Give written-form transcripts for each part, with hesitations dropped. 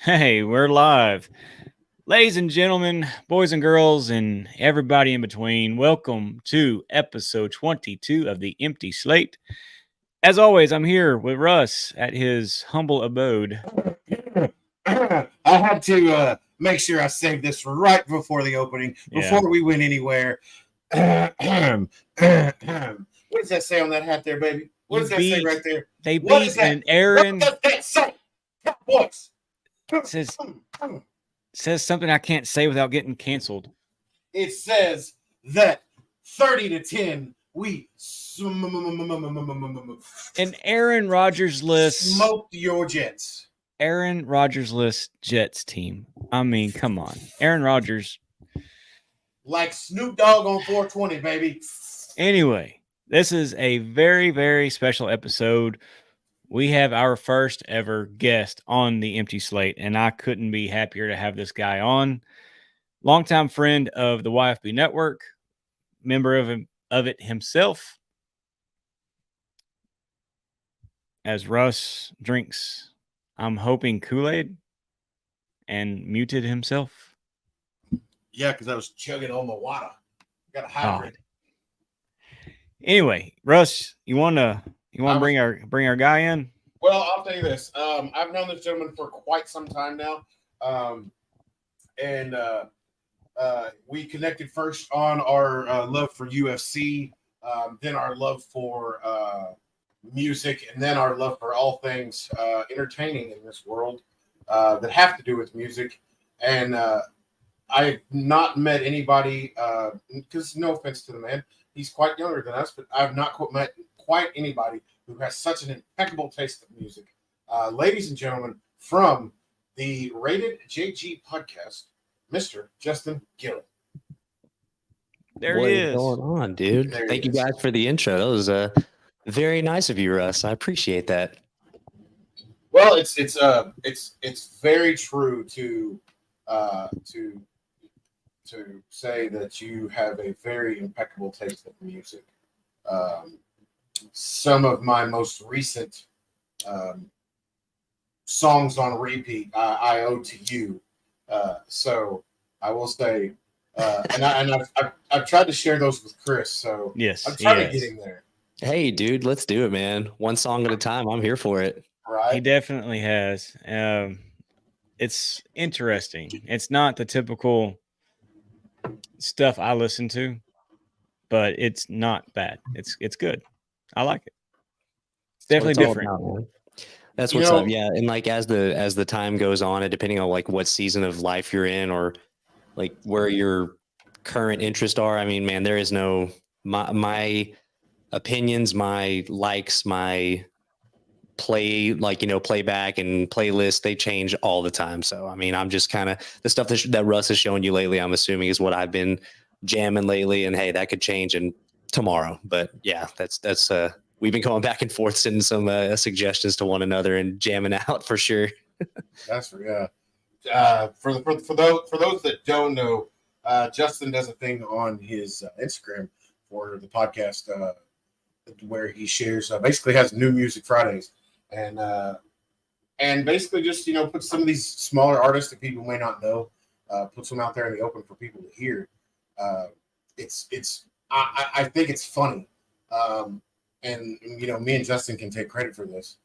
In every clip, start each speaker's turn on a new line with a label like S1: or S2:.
S1: Hey, we're live. Ladies and gentlemen, boys and girls, and everybody in between, welcome to episode 22 of the Empty Slate. As always, I'm here with Russ at his humble abode.
S2: I had to make sure I saved this right before the opening,
S1: Yeah.
S2: before we went anywhere. What does that say on that hat there, baby? What
S1: You
S2: does that say
S1: beat,
S2: right there?
S1: they
S2: What is
S1: beat
S2: that?
S1: an
S2: What
S1: Aaron.
S2: does that say? Cowboys.
S1: Says says something I can't say without getting canceled.
S2: It says that 30-10 we
S1: An Aaron Rodgers list.
S2: smoked your Jets.
S1: Aaron Rodgers list Jets team. I mean, come on. Aaron Rodgers.
S2: Like Snoop Dogg on 420, baby.
S1: Anyway, this is a very, very special episode. We have our first ever guest on the Empty Slate, and I couldn't be happier to have this guy on. Longtime friend of the YFB Network, member of it himself, as Russ drinks, I'm hoping, Kool-Aid, and muted himself.
S2: Yeah, because I was chugging on the water. Got to hydrate.
S1: God. Anyway, Russ, you wanna bring our guy in?
S2: Well, I'll tell you this. I've known this gentleman for quite some time now, and we connected first on our love for UFC, then our love for music, and then our love for all things entertaining in this world that have to do with music. And I've not met anybody, because no offense to the man, he's quite younger than us, but I've not met quite anybody who has such an impeccable taste of music. Ladies and gentlemen, from the Rated JG podcast, Mr. Justin Gillen.
S1: There
S3: What
S1: he
S3: is
S1: is.
S3: going on, dude?
S2: There he
S3: Thank you
S2: is.
S3: guys for the intro. That was very nice of you, Russ. I appreciate that.
S2: Well, it's very true to say that you have a very impeccable taste of music. Some of my most recent songs on repeat I owe to you. So I will say, I've tried to share those with Chris. So
S1: Yes,
S2: I'm trying to
S1: yes.
S2: get him there.
S3: Hey, dude, let's do it, man. One song at a time. I'm here for it.
S1: He
S2: Right?
S1: definitely has. It's interesting. It's not the typical stuff I listen to, but it's not bad. It's good. I like it. It's
S3: That's what
S1: definitely
S3: it's all
S1: different.
S3: about, man. That's
S2: You
S3: what's
S2: know,
S3: up. Yeah, and like as the time goes on, and depending on like what season of life you're in, or like where your current interests are. I mean, man, there is no my opinions, my likes, my playback and playlist, they change all the time. So I mean, I'm just kind of the stuff that Russ has shown you lately, I'm assuming is what I've been jamming lately, and hey, that could change in tomorrow. But yeah, that's we've been going back and forth, sending some suggestions to one another and jamming out for sure.
S2: that's for those that don't know, Justin does a thing on his Instagram for the podcast where he shares basically has new music Fridays and basically just puts some of these smaller artists that people may not know, puts them out there in the open for people to hear. I think it's funny, and me and Justin can take credit for this,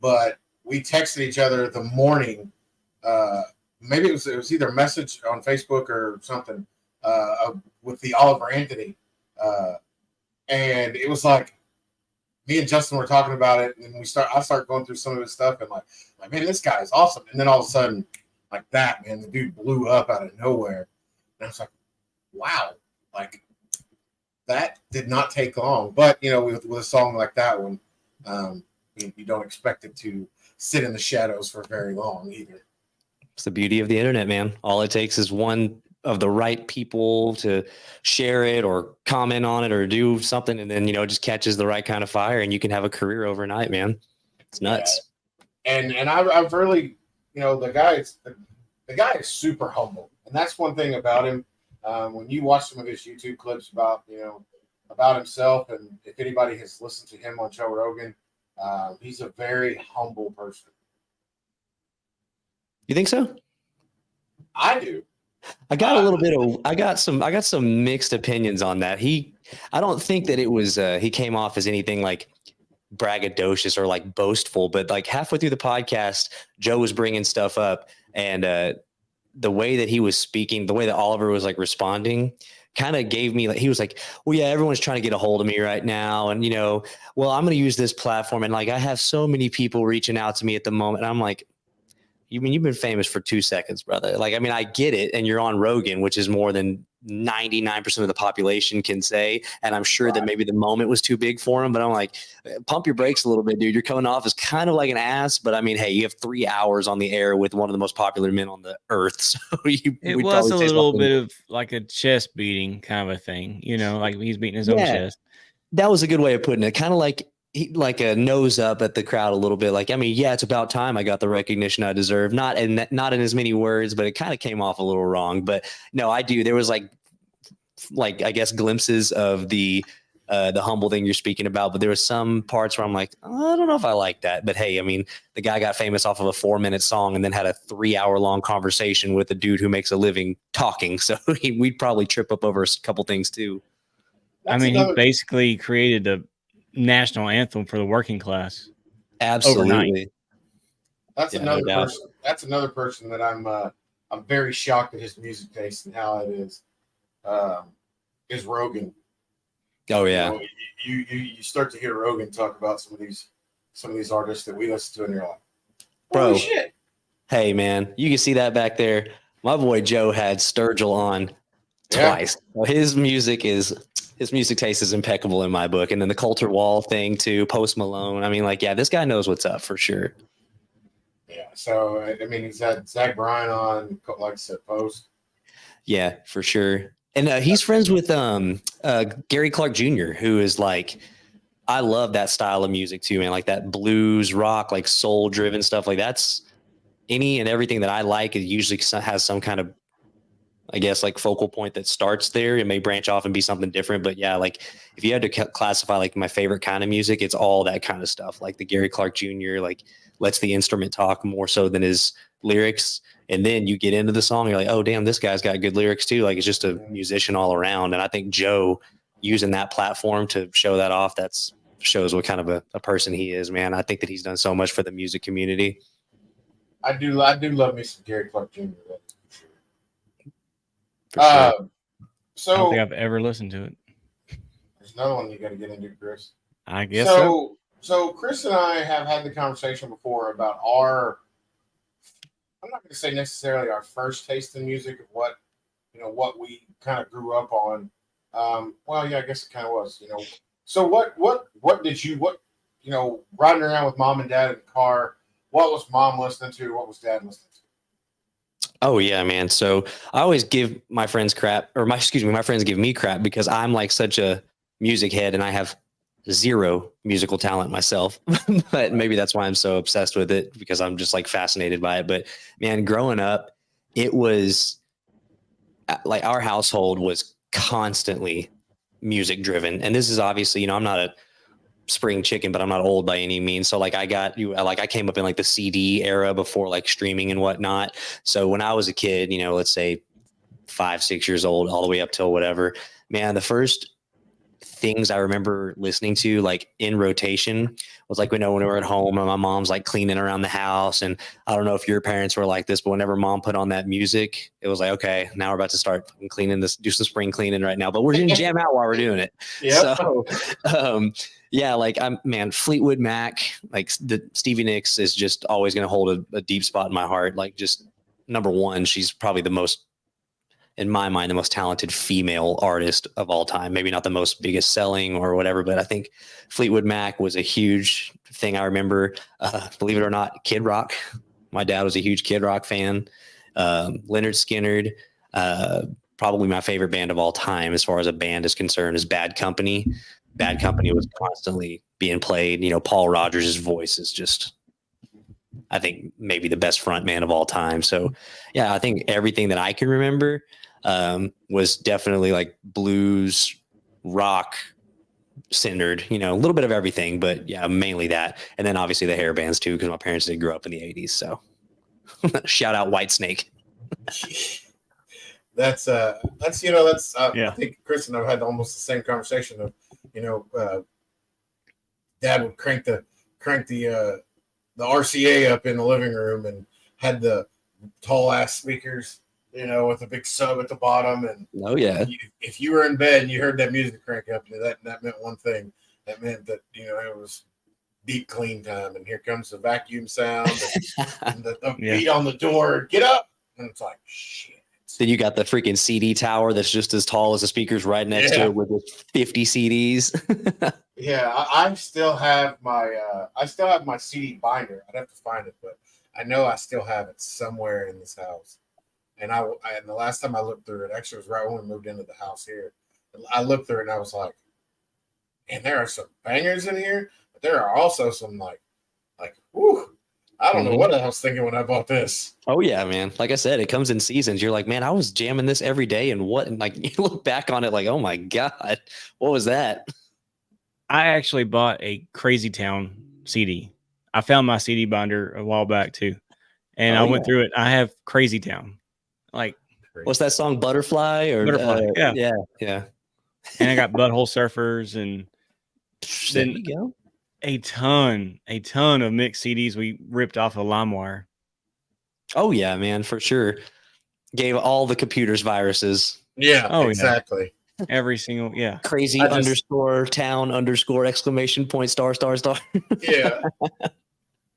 S2: but we texted each other the morning. Maybe it was either a message on Facebook or something with the Oliver Anthony, and it was like me and Justin were talking about it, and I start going through some of his stuff, and like man, this guy is awesome. And then all of a sudden, like that, man, the dude blew up out of nowhere, and I was like, wow, like that did not take long. But with a song like that one, you don't expect it to sit in the shadows for very long either.
S3: It's the beauty of the internet, man. All it takes is one of the right people to share it or comment on it or do something, and then just catches the right kind of fire, and you can have a career overnight, man. It's nuts.
S2: Yeah. And I've really, the guy is super humble, and that's one thing about him. When you watch some of his YouTube clips about himself, and if anybody has listened to him on Joe Rogan, he's a very humble person.
S3: You think so?
S2: I do.
S3: I got a little bit of I got some mixed opinions on that. I don't think that it was he came off as anything like braggadocious or like boastful, but like halfway through the podcast, Joe was bringing stuff up, and the way that he was speaking, the way that Oliver was like responding, kind of gave me like he was like, well, yeah, everyone's trying to get a hold of me right now, and well, I'm going to use this platform, and like I have so many people reaching out to me at the moment. And I'm like, you mean you've been famous for 2 seconds, brother? Like, I mean, I get it, and you're on Rogan, which is more than 99% of the population can say. And I'm sure that maybe the moment was too big for him, but I'm like, pump your brakes a little bit, dude. You're coming off as kind of like an ass, but I mean, hey, you have 3 hours on the air with one of the most popular men on the earth. So
S1: It
S3: we'd
S1: was
S3: probably
S1: a
S3: say
S1: little
S3: something.
S1: bit of like a chest beating kind of a thing, like he's beating his own
S3: Yeah,
S1: chest.
S3: that was a good way of putting it. Kind of like like a nose up at the crowd a little bit. Like, I mean, yeah, it's about time I got the recognition I deserve. Not in as many words, but it kind of came off a little wrong. But no, I do. There was like I guess glimpses of the humble thing you're speaking about, but there was some parts where I'm like, oh, I don't know if I like that. But hey, I mean, the guy got famous off of a 4-minute song and then had a 3-hour long conversation with a dude who makes a living talking. So we'd probably trip up over a couple things too.
S1: He basically created the national anthem for the working class.
S3: Absolutely.
S1: Overnight.
S2: That's another person. That's another person that I'm very shocked at his music taste and how it is Rogan.
S3: Oh yeah.
S2: You start to hear Rogan talk about some of these artists that we listen to, and you're like,
S3: bro,
S2: shit.
S3: Hey man, you can see that back there. My boy Joe had Sturgill on twice. Well, his music taste is impeccable in my book. And then the Coulter Wall thing too, Post Malone. I mean, like, yeah, this guy knows what's up for sure.
S2: Yeah. So I mean, he's had Zach Bryan on, like I said, Post.
S3: Yeah, for sure. And he's friends with Gary Clark Jr., who is like, I love that style of music too, man. Like that blues rock, like soul driven stuff. Like that's any and everything that I like. It usually has some kind of, I guess, like focal point that starts there. It may branch off and be something different, but yeah, like if you had to classify like my favorite kind of music, it's all that kind of stuff. Like the Gary Clark Jr. like lets the instrument talk more so than his lyrics. And then you get into the song, you're like, oh damn, this guy's got good lyrics too. Like it's just a musician all around. And I think Joe using that platform to show that off, that's shows what kind of a person he is, man. I think that he's done so much for the music community.
S2: I do love me some Gary Clark Jr.
S3: For sure.
S2: So
S1: I don't think I've ever listened to it.
S2: There's another one you got to get into, Chris.
S1: I guess so.
S2: So Chris and I have had the conversation before about our, I'm not going to say necessarily our first taste in music of what we kind of grew up on. Well, yeah, I guess it kind of was, So what did you riding around with mom and dad in the car? What was mom listening to? What was dad listening to?
S3: Oh yeah, man. So I always give my friends crap, or my friends give me crap because I'm like such a music head and I have zero musical talent myself. But maybe that's why I'm so obsessed with it, because I'm just like fascinated by it. But man, growing up, it was like our household was constantly music driven. And this is obviously, I'm not a spring chicken, but I'm not old by any means. So like I came up in like the CD era before like streaming and whatnot. So when I was a kid, let's say 5-6 years old, all the way up till whatever, man, the first things I remember listening to like in rotation was like, when we were at home and my mom's like cleaning around the house. And I don't know if your parents were like this, but whenever mom put on that music, it was like, okay, now we're about to start cleaning this, do some spring cleaning right now, but we're going to jam out while we're doing it. Yep. So, yeah, like Fleetwood Mac, like the Stevie Nicks is just always going to hold a deep spot in my heart. Like just number one, she's probably the most, in my mind, the most talented female artist of all time. Maybe not the most biggest selling or whatever, but I think Fleetwood Mac was a huge thing. I remember, believe it or not, Kid Rock. My dad was a huge Kid Rock fan. Leonard Skinner, probably my favorite band of all time as far as a band is concerned, is Bad Company. Bad Company was constantly being played. Paul Rodgers' voice is just, I think, maybe the best front man of all time. So yeah, I think everything that I can remember was definitely like blues, rock centered, a little bit of everything, but yeah, mainly that. And then obviously the hair bands too, because my parents did grow up in the 80s. So Shout out White Snake.
S2: That's I
S1: Yeah.
S2: think Chris and I've had almost the same conversation of, Dad would crank the RCA up in the living room and had the tall ass speakers, with a big sub at the bottom. And
S3: Oh yeah.
S2: if you were in bed and you heard that music crank up, that meant one thing. That meant that it was deep clean time, and here comes the vacuum sound and the beat on the door. Get up, and it's like shit.
S3: Then you got the freaking CD tower that's just as tall as the speakers right next to it with 50 CDs.
S2: Yeah, I still have my CD binder. I'd have to find it, but I know I still have it somewhere in this house. And and the last time I looked through it, actually was right when we moved into the house here. I looked through it and I was like, and there are some bangers in here, but there are also some like, whew, I don't know what I was thinking when I bought this.
S3: Oh yeah, man. Like I said, it comes in seasons. You're like, man, I was jamming this every day, and like you look back on it like, oh my God, what was that?
S1: I actually bought a Crazy Town CD. I found my CD binder a while back too, and I went through it. I have Crazy Town. Like,
S3: what's that song, Butterfly? Or
S1: Butterfly?
S3: Yeah.
S1: And I got Butthole Surfers, and
S3: There you go.
S1: a ton of mixed CDs we ripped off of LimeWire.
S3: Oh yeah, man, for sure. Gave all the computers viruses.
S2: Yeah,
S1: exactly. Every single,
S3: Crazy underscore town underscore exclamation point star star star.
S2: Yeah.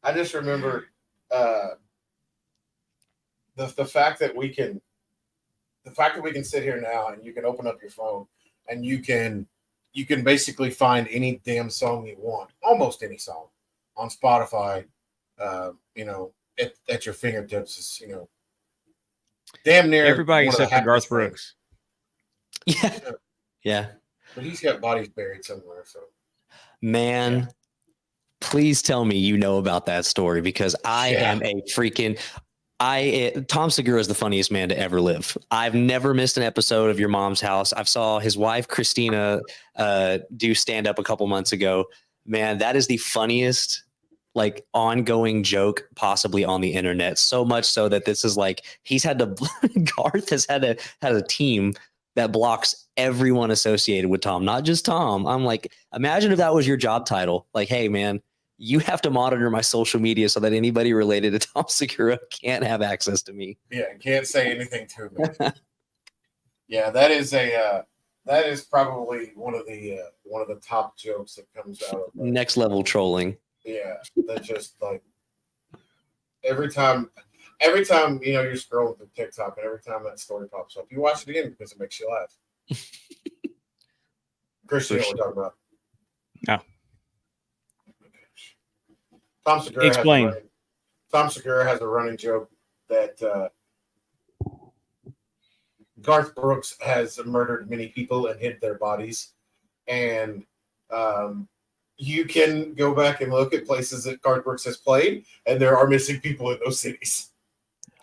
S2: I just remember the fact that we can sit here now and you can open up your phone and you can basically find any damn song you want, almost any song on Spotify, at your fingertips is, damn near
S1: everybody except for Garth Brooks.
S3: Yeah.
S2: But he's got bodies buried somewhere. So,
S3: man, please tell me you know about that story, because I am a freaking. Tom Segura is the funniest man to ever live. I've never missed an episode of Your Mom's House. I saw his wife Christina do stand up a couple months ago. Man, that is the funniest like ongoing joke possibly on the internet. So much so that this is like Garth has had a team that blocks everyone associated with Tom, not just Tom. I'm like, imagine if that was your job title. Like, hey man, you have to monitor my social media so that anybody related to Tom Segura can't have access to me.
S2: Yeah, can't say anything to me. Yeah, that is probably one of the top jokes that comes out of
S3: next level trolling.
S2: Yeah, that just like every time you're scrolling through TikTok and every time that story pops up, you watch it again because it makes you laugh. Christian, what we're talking about?
S1: No.
S2: Tom Segura
S1: Explain.
S2: Tom Segura has a running joke that Garth Brooks has murdered many people and hid their bodies, and you can go back and look at places that Garth Brooks has played, and there are missing people in those cities.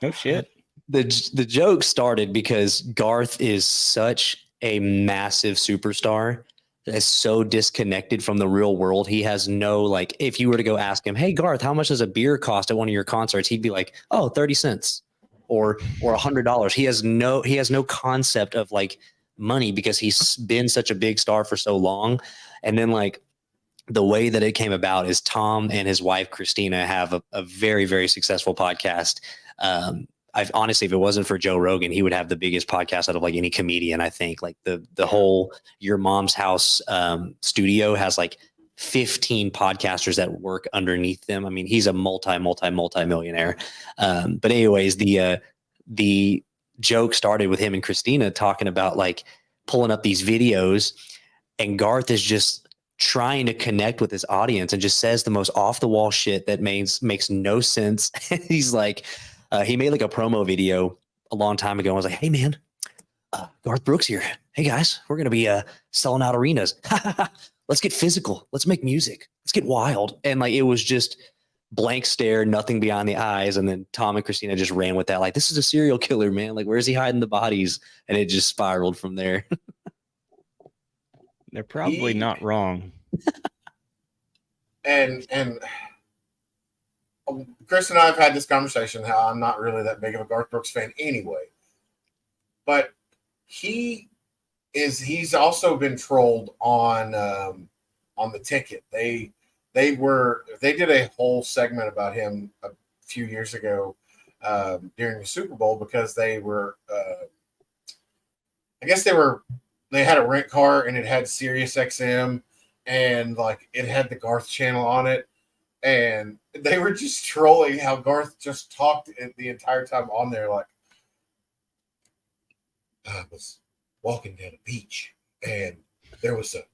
S1: No shit.
S3: The joke started because Garth is such a massive superstar that is so disconnected from the real world. He has no, like, if you were to go ask him, hey Garth, how much does a beer cost at one of your concerts? He'd be like, oh, 30 cents or $100. He has no concept of like money because he's been such a big star for so long. And then like the way that it came about is Tom and his wife, Christina, have a very, very successful podcast. I've honestly, if it wasn't for Joe Rogan, he would have the biggest podcast out of like any comedian. I think like the whole Your Mom's House studio has like 15 podcasters that work underneath them. I mean, he's a multi-millionaire. But anyways, the joke started with him and Christina talking about like pulling up these videos, and Garth is just trying to connect with his audience and just says the most off the wall shit that makes no sense. He's like, he made like a promo video a long time ago. I was like, hey man, Garth Brooks here. Hey guys, we're going to be selling out arenas. Let's get physical. Let's make music. Let's get wild. And like, it was just blank stare, nothing beyond the eyes. And then Tom and Christina just ran with that. Like, this is a serial killer, man. Like, where's he hiding the bodies? And it just spiraled from there.
S1: They're probably not wrong.
S2: And Chris and I have had this conversation how I'm not really that big of a Garth Brooks fan anyway. But he's also been trolled on the ticket. They did a whole segment about him a few years ago during the Super Bowl because they were I guess they had a rent car and it had Sirius XM and like it had the Garth channel on it. And they were just trolling how Garth just talked the entire time on there. Like, I was walking down a beach and there was a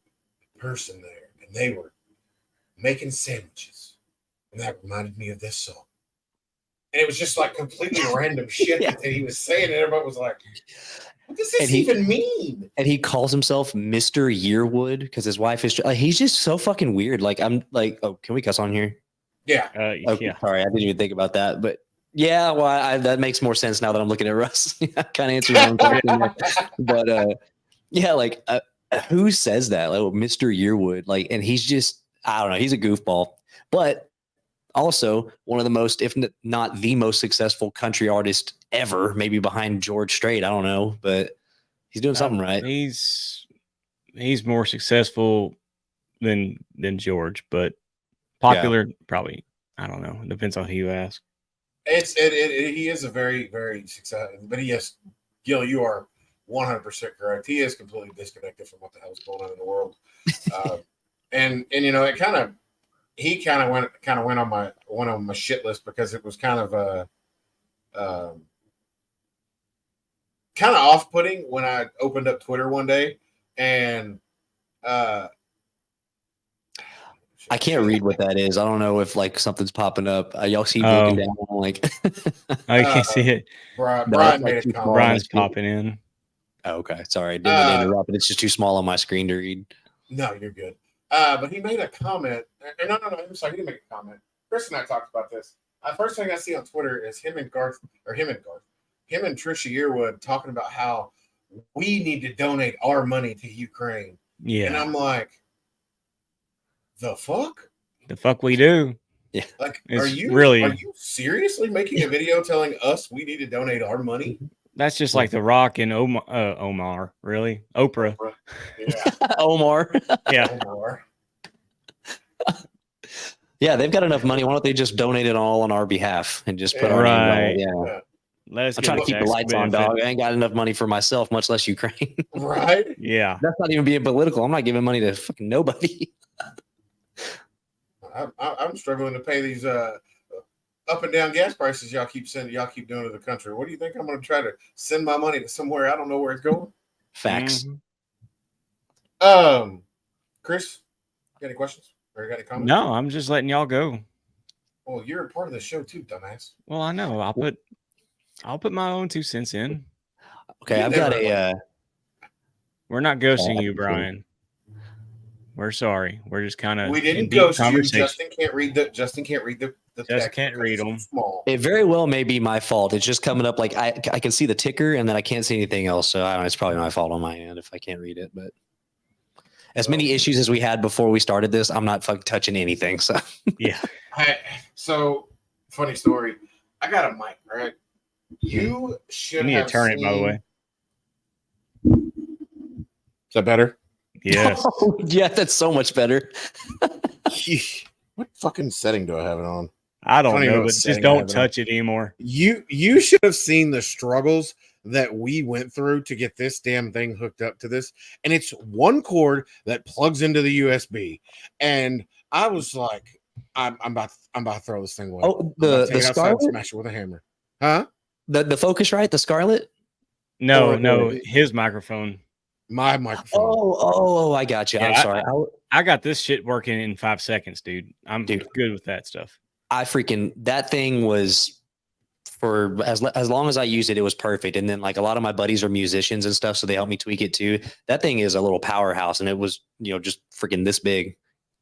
S2: person there and they were making sandwiches. And that reminded me of this song. And it was just like completely random shit that he was saying. And everybody was like, what does this even mean?
S3: And he calls himself Mr. Yearwood because his wife is. He's just so fucking weird. Like I'm like, oh, can we cuss on here?
S2: Yeah.
S3: Okay, yeah. Sorry, I didn't even think about that. But yeah, well, that makes more sense now that I'm looking at Russ. I kind of answered my own question. But yeah, like who says that? Like Mr. Yearwood. Like, and he's just, I don't know. He's a goofball, but also one of the most, if not the most successful country artist ever, maybe behind George Strait. I don't know, but he's doing something right.
S1: He's more successful than George, but popular probably. I don't know. It depends on who you ask.
S2: He is a very, very successful, but he is, Gil, you are 100% correct. He is completely disconnected from what the hell is going on in the world. And you know, he kind of went on my shit list because it was kind of off-putting when I opened up Twitter one day and
S3: I can't read what that is. I don't know if like something's popping up. Y'all see looking down like
S1: oh, you can't see it.
S2: Brian made a comment.
S1: Brian's popping in.
S3: Oh, okay. Sorry. Didn't mean to interrupt, but it's just too small on my screen to read.
S2: No, you're good. But he made a comment. No, I'm sorry, he didn't make a comment. Chris and I talked about this. First thing I see on Twitter is him and Trisha Yearwood talking about how we need to donate our money to Ukraine.
S1: Yeah.
S2: And I'm like, the fuck?
S1: The fuck we do.
S3: Yeah.
S2: Like,
S1: it's
S2: are you seriously making a video telling us we need to donate our money?
S1: That's just like The Rock and Omar, really? Oprah.
S2: Yeah.
S3: Omar.
S1: Yeah.
S2: Omar.
S3: Yeah, they've got enough money. Why don't they just donate it all on our behalf and just put our name on it? Yeah. I'm trying to keep the lights on, dog. I ain't got enough money for myself, much less Ukraine.
S2: Right?
S1: Yeah.
S3: That's not even being political. I'm not giving money to fucking nobody.
S2: I'm struggling to pay these up and down gas prices y'all keep doing to the country. What do you think I'm going to try to send my money to somewhere I don't know where it's going?
S3: Facts.
S2: Mm-hmm. Chris, got any questions or got any comments?
S1: No, I'm just letting y'all go.
S2: Well, you're a part of the show too, dumbass.
S1: Well, I know. I'll put my own 2 cents in.
S3: Okay, I've got a.
S1: We're not ghosting you, Brian. We're sorry. We're just kind of.
S2: We didn't ghost you. Justin can't read the
S1: Justin
S2: text.
S1: Can't read them.
S2: Small.
S3: It very well may be my fault. It's just coming up like I can see the ticker and then I can't see anything else. So I don't know, it's probably my fault on my end if I can't read it. But as many issues as we had before we started this, I'm not fucking touching anything. So
S1: yeah.
S2: So funny story. I got a mic, right? You should
S1: need to turn it, by the way.
S2: Is that better?
S1: Yes.
S3: Oh, yeah, that's so much better.
S2: What fucking setting do I have it on?
S1: I don't know, but just don't touch it anymore.
S2: You should have seen the struggles that we went through to get this damn thing hooked up to this. And it's one cord that plugs into the USB. And I was like, I'm about to throw this thing away.
S3: Oh, the Scarlet?
S2: Smash it with a hammer. Huh?
S3: The Focusrite, the Scarlet?
S1: No, his microphone.
S2: My microphone.
S3: Oh, I got you.
S1: Yeah,
S3: I'm sorry.
S1: I got this shit working in 5 seconds, dude. I'm good with that stuff.
S3: That thing was for as long as I used it, it was perfect. And then like a lot of my buddies are musicians and stuff, so they helped me tweak it too. That thing is a little powerhouse, and it was just freaking this big.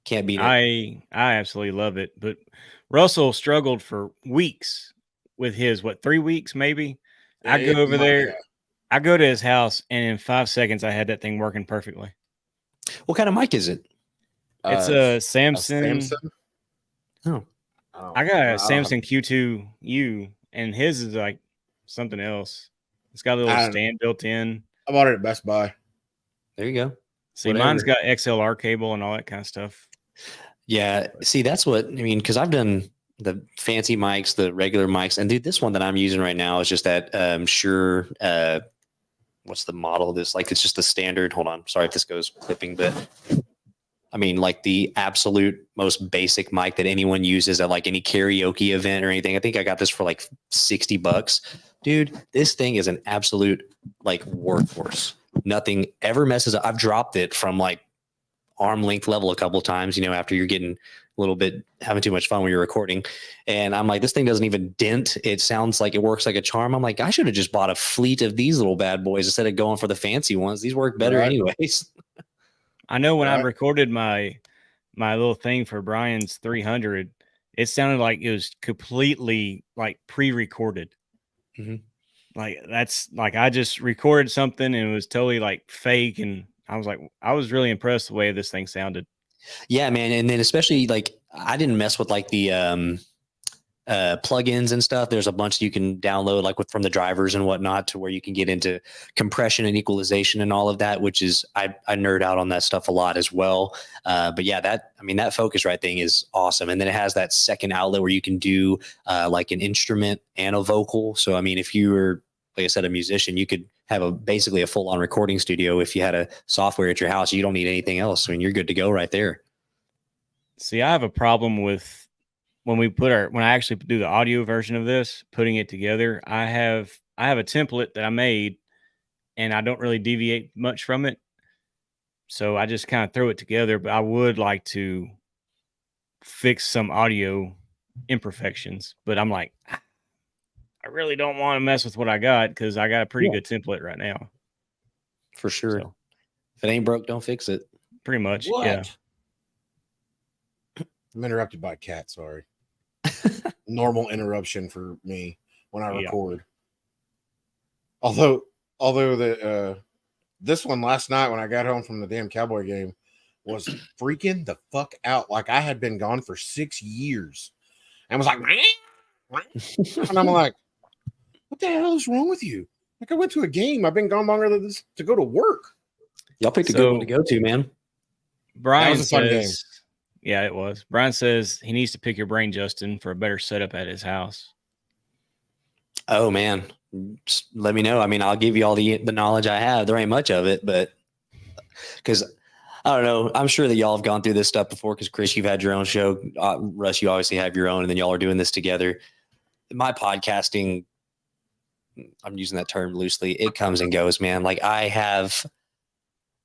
S3: Can't beat it.
S1: I absolutely love it. But Russell struggled for weeks with his 3 weeks maybe.
S2: Yeah,
S1: I go over there. I go to his house, and in 5 seconds, I had that thing working perfectly.
S3: What kind of mic is it?
S1: It's a Samsung.
S3: Oh,
S1: I got a Samsung Q2U, and his is like something else. It's got a little stand built in.
S2: I bought it at Best Buy.
S3: There you go.
S1: See, mine's got XLR cable and all that kind of stuff.
S3: Yeah. See, that's what I mean, because I've done the fancy mics, the regular mics, and dude, this one that I'm using right now is just that Shure. What's the model of this? Like, it's just the standard. Hold on. Sorry if this goes clipping, but I mean, like the absolute most basic mic that anyone uses at like any karaoke event or anything. I think I got this for like $60. Dude, this thing is an absolute like workhorse. Nothing ever messes up. I've dropped it from like arm length level a couple of times, you know, after you're getting a little bit having too much fun when you're recording. And I'm like, this thing doesn't even dent. It sounds like it works like a charm. I'm like, I should have just bought a fleet of these little bad boys instead of going for the fancy ones. These work better anyways.
S1: I know when I recorded my little thing for Brian's 300, it sounded like it was completely like pre-recorded.
S3: Mm-hmm.
S1: Like that's like I just recorded something and it was totally like fake, and I was really impressed the way this thing sounded.
S3: Yeah, man. And then especially like I didn't mess with like the plugins and stuff. There's a bunch you can download like from the drivers and whatnot to where you can get into compression and equalization and all of that, which is I nerd out on that stuff a lot as well. But yeah, that Focusrite thing is awesome. And then it has that second outlet where you can do like an instrument and a vocal. So I mean, if you were, like I said, a musician, you could have basically a full-on recording studio. If you had a software at your house, you don't need anything else. I mean, you're good to go right there.
S1: See, I have a problem with when I actually do the audio version of this, putting it together. I have a template that I made and I don't really deviate much from it. So I just kind of throw it together, but I would like to fix some audio imperfections, but I'm like, I really don't want to mess with what I got because I got a pretty good template right now.
S3: For sure.
S1: So,
S3: if it ain't broke, don't fix it.
S1: Pretty much.
S2: What?
S1: Yeah.
S2: I'm interrupted by a cat. Sorry. Normal interruption for me when I record. Although this one last night when I got home from the damn Cowboy game was freaking the fuck out. Like I had been gone for 6 years and was like, and I'm like, what the hell is wrong with you? Like I went to a game. I've been gone longer than this to go to work.
S3: Y'all picked a good one to go to, man.
S1: Brian that was a fun game. Yeah, it was. Brian says he needs to pick your brain, Justin, for a better setup at his house.
S3: Oh, man. Just let me know. I mean, I'll give you all the knowledge I have. There ain't much of it, but because I don't know. I'm sure that y'all have gone through this stuff before because, Chris, you've had your own show. Russ, you obviously have your own, and then y'all are doing this together. My podcasting, I'm using that term loosely, it comes and goes, man. Like I have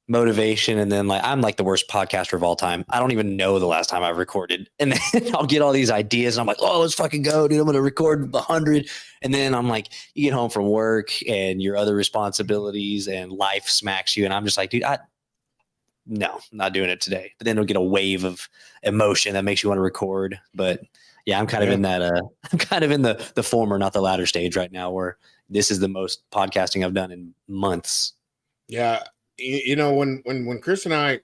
S3: motivation and then like I'm like the worst podcaster of all time. I don't even know the last time I've recorded, and then I'll get all these ideas and I'm like, oh, let's fucking go, dude. I'm gonna record 100, and then I'm like, you get home from work and your other responsibilities and life smacks you, and I'm just like, dude, no, I'm not doing it today. But then it'll get a wave of emotion that makes you want to record. But yeah, I'm kind of in that I'm kind of in the former, not the latter stage right now, where this is the most podcasting I've done in months.
S2: Yeah. You know, when Chris and I,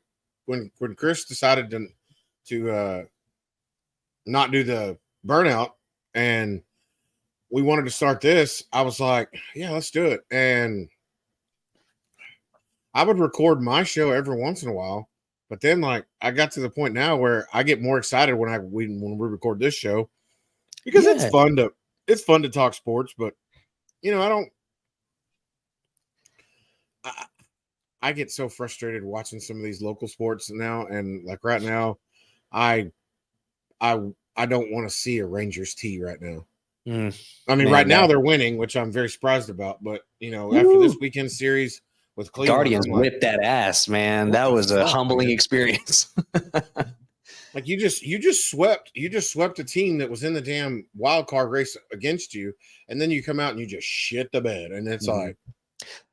S2: when Chris decided to not do the burnout and we wanted to start this, I was like, yeah, let's do it. And I would record my show every once in a while, but then like I got to the point now where I get more excited when we record this show because it's fun to talk sports, but you know, I get so frustrated watching some of these local sports now, and like right now, I don't want to see a Rangers tee right now. I mean, right now they're winning, which I'm very surprised about. But you know, after this weekend series with Cleveland,
S3: Guardians whipped that ass, man. That was a humbling experience.
S2: Like you just swept a team that was in the damn wild card race against you, and then you come out and you just shit the bed, and it's like.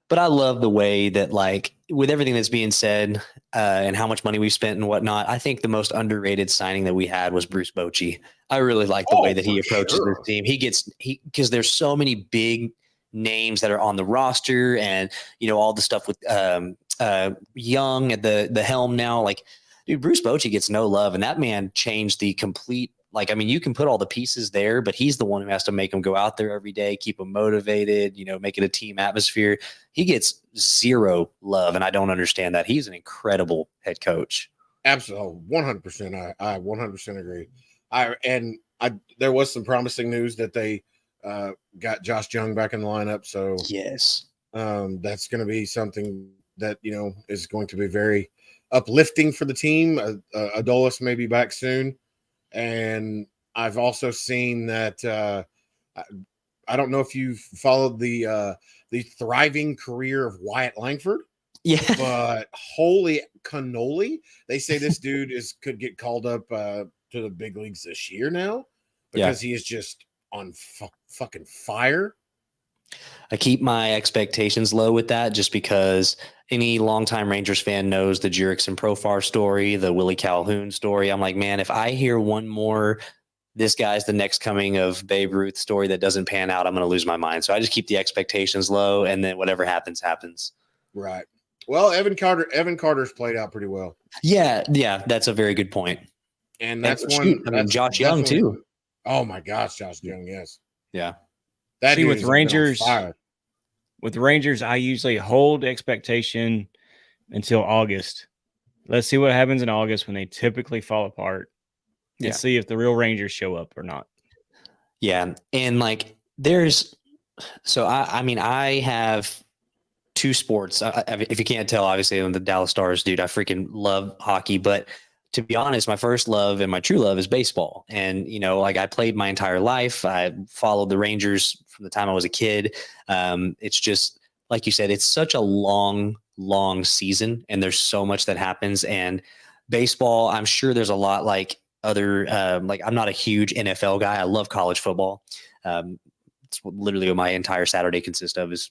S3: But I love the way that, like, with everything that's being said and how much money we've spent and whatnot, I think the most underrated signing that we had was Bruce Bochy. I really like the way that he approaches this team. Because there's so many big names that are on the roster, and you know all the stuff with Young at the helm now. Like, dude, Bruce Bochy gets no love, and that man changed the complete Like, I mean, you can put all the pieces there, but he's the one who has to make them go out there every day, keep them motivated, make it a team atmosphere. He gets zero love, and I don't understand that. He's an incredible head coach.
S2: Absolutely, 100%. I 100% agree. There was some promising news that they got Josh Young back in the lineup. So
S3: yes,
S2: that's going to be something that is going to be very uplifting for the team. Adolis may be back soon, and I've also seen that. I don't know if you've followed the thriving career of Wyatt Langford.
S3: Yeah,
S2: but holy cannoli, they say this dude could get called up to the big leagues this year now because he is just on fucking fire.
S3: I keep my expectations low with that just because any longtime Rangers fan knows the Jurickson Profar story, the Willie Calhoun story. I'm like, man, if I hear one more, this guy's the next coming of Babe Ruth story that doesn't pan out, I'm going to lose my mind. So I just keep the expectations low, and then whatever happens, happens.
S2: Right. Well, Evan Carter's played out pretty well.
S3: Yeah, that's a very good point.
S2: And that's
S3: Josh Young too.
S2: Oh my gosh, Josh Young, yes.
S3: Yeah.
S2: That
S1: with Rangers, I usually hold expectation until August. Let's see what happens in August when they typically fall apart. And see if the real Rangers show up or not.
S3: Yeah. And I have two sports. If you can't tell, obviously I'm the Dallas Stars dude. I freaking love hockey, but to be honest, my first love and my true love is baseball. And, I played my entire life. I followed the Rangers from the time I was a kid. It's just, like you said, it's such a long season and there's so much that happens. And baseball, I'm sure there's a lot like other, I'm not a huge NFL guy. I love college football. It's literally what my entire Saturday consists of is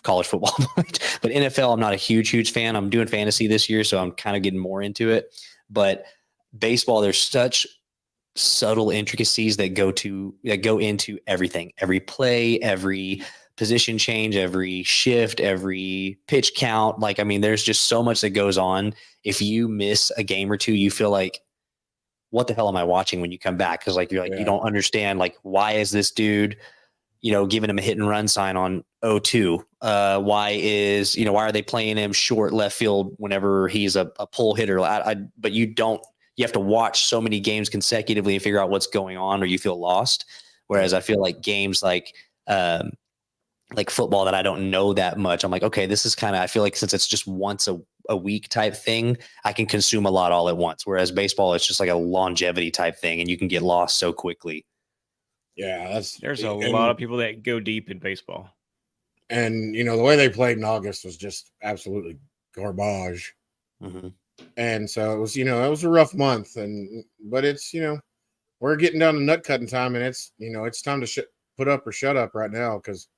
S3: college football. But NFL, I'm not a huge fan. I'm doing fantasy this year, so I'm kind of getting more into it. But baseball, there's such subtle intricacies that go into everything, every play, every position change, every shift, every pitch count. There's just so much that goes on. If you miss a game or two, you feel like, what the hell am I watching when you come back? Because you don't understand, why is this dude, giving him a hit and run sign on 0-2? Why are they playing him short left field whenever he's a pull hitter? But you have to watch so many games consecutively and figure out what's going on, or you feel lost. Whereas I feel like games like football that I don't know that much, I'm like, okay, this is I feel like since it's just once a week type thing, I can consume a lot all at once. Whereas baseball, it's just like a longevity type thing and you can get lost so quickly.
S2: Yeah,
S1: there's a lot of people that go deep in baseball.
S2: And, the way they played in August was just absolutely garbage.
S3: Mm-hmm.
S2: And so it was, it was a rough month. But it's, we're getting down to nut cutting time, and it's, it's time to put up or shut up right now because,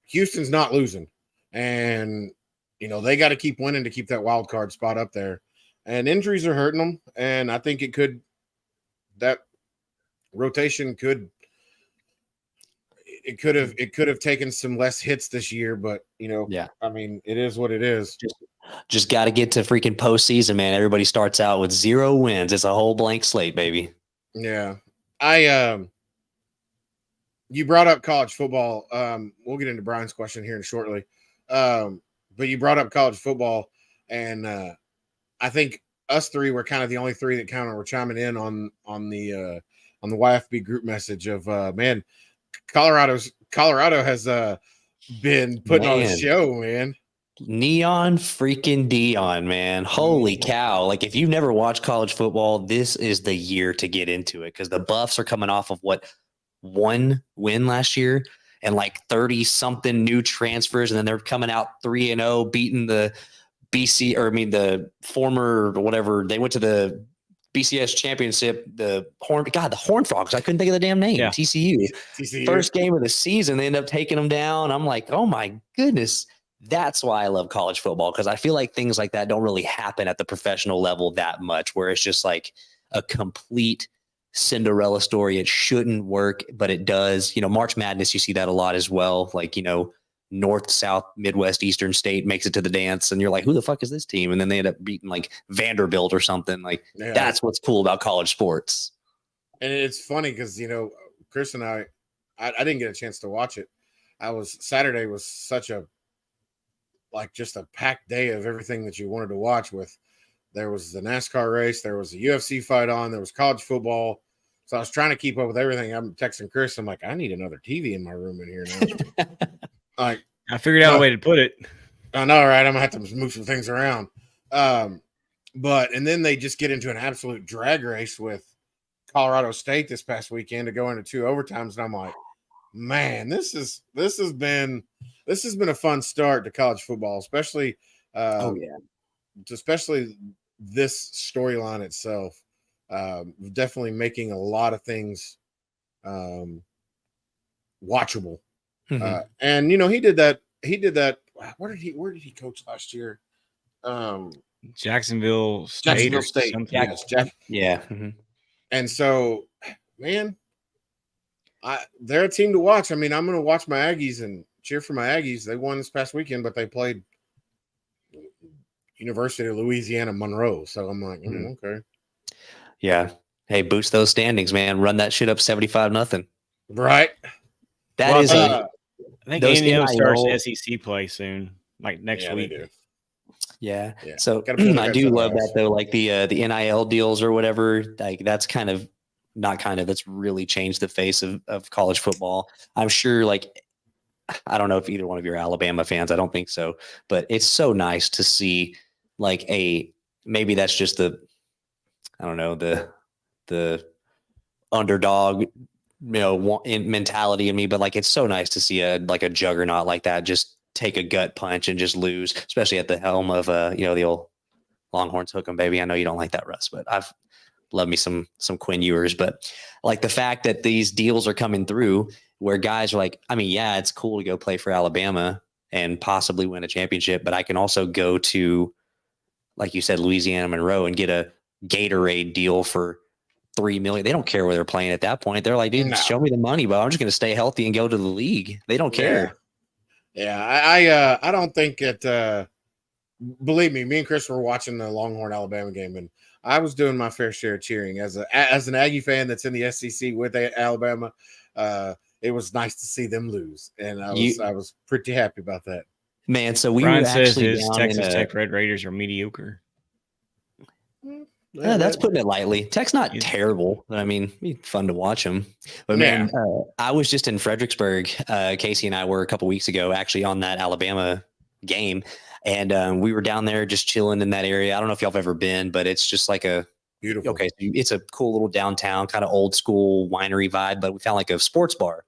S2: Houston's not losing. And, they got to keep winning to keep that wild card spot up there. And injuries are hurting them. And I think that rotation could have taken some less hits this year, but it is what it is.
S3: Just got to get to freaking postseason, man. Everybody starts out with 0 wins. It's a whole blank slate, baby.
S2: Yeah. You brought up college football. We'll get into Brian's question here shortly. But you brought up college football, and I think us three were kind of the only three that kind of were chiming in on the YFB group message of man, Colorado has been putting on a show, man.
S3: Neon freaking Dion, man. Holy cow. If you've never watched college football, this is the year to get into it because the Buffs are coming off of one win last year and 30 something new transfers. And then they're coming out 3-0, beating the the former whatever. They went to the BCS championship, the Horned Frogs. I couldn't think of the damn name. Yeah. TCU. First game of the season, they end up taking them down. I'm like, oh my goodness. That's why I love college football, because I feel like things like that don't really happen at the professional level that much, where it's just like a complete Cinderella story. It shouldn't work, but it does. March Madness, you see that a lot as well. North, South, Midwest, Eastern state makes it to the dance, and you're like, who the fuck is this team? And then they end up beating like Vanderbilt or something. Like that's what's cool about college sports.
S2: And it's funny because Chris and I didn't get a chance to watch it. Saturday was such a just a packed day of everything that you wanted to watch. There was the NASCAR race, there was a UFC fight on, there was college football. So I was trying to keep up with everything. I'm texting Chris. I'm like, I need another TV in my room in here now. Like,
S1: I figured out a way to put it.
S2: I know, right? I'm gonna have to move some things around. And then they just get into an absolute drag race with Colorado State this past weekend to go into 2 overtimes, and I'm like, man, this has been a fun start to college football, especially especially this storyline itself. Definitely making a lot of things watchable.
S3: Mm-hmm.
S2: And he did that. Where did he coach last year?
S1: Jacksonville State.
S2: Yes,
S3: yeah. Mm-hmm.
S2: And so, man, they're a team to watch. I mean, I'm going to watch my Aggies and cheer for my Aggies. They won this past weekend, but they played University of Louisiana Monroe. So I'm like, okay.
S3: Yeah. Hey, boost those standings, man. Run that shit up 75-0.
S2: Right.
S1: I think A&M starts SEC play soon, like next week.
S3: Yeah. So I do love that though. Like the NIL deals or whatever, like that's that's really changed the face of college football. I'm sure I don't know if either one of you are Alabama fans. I don't think so, but it's so nice to see maybe that's just the underdog, mentality in me, but it's so nice to see a juggernaut like that just take a gut punch and just lose, especially at the helm of the old Longhorns. Hook 'em, baby. I know you don't like that, Russ, but I've loved me some Quinn Ewers. But the fact that these deals are coming through where guys are like, I mean, yeah, it's cool to go play for Alabama and possibly win a championship, but I can also go to, like you said, Louisiana Monroe and get a Gatorade deal for $3 million. They don't care where they're playing at that point. They're like, dude, show me the money, but I'm just going to stay healthy and go to the league. They don't care.
S2: Yeah. I don't think it, believe me and Chris were watching the Longhorn Alabama game, and I was doing my fair share of cheering as an Aggie fan that's in the SEC with Alabama. It was nice to see them lose, and I was pretty happy about that.
S3: Man, so
S1: Brian says his Texas Tech Red Raiders are mediocre.
S3: Yeah, that's putting it lightly. Tech's not terrible, but I mean, it'd be fun to watch them. But man, I was just in Fredericksburg. Casey and I were a couple weeks ago, actually on that Alabama game, and we were down there just chilling in that area. I don't know if y'all have ever been, but it's just like a
S2: beautiful.
S3: Okay, so it's a cool little downtown, kind of old school winery vibe. But we found a sports bar,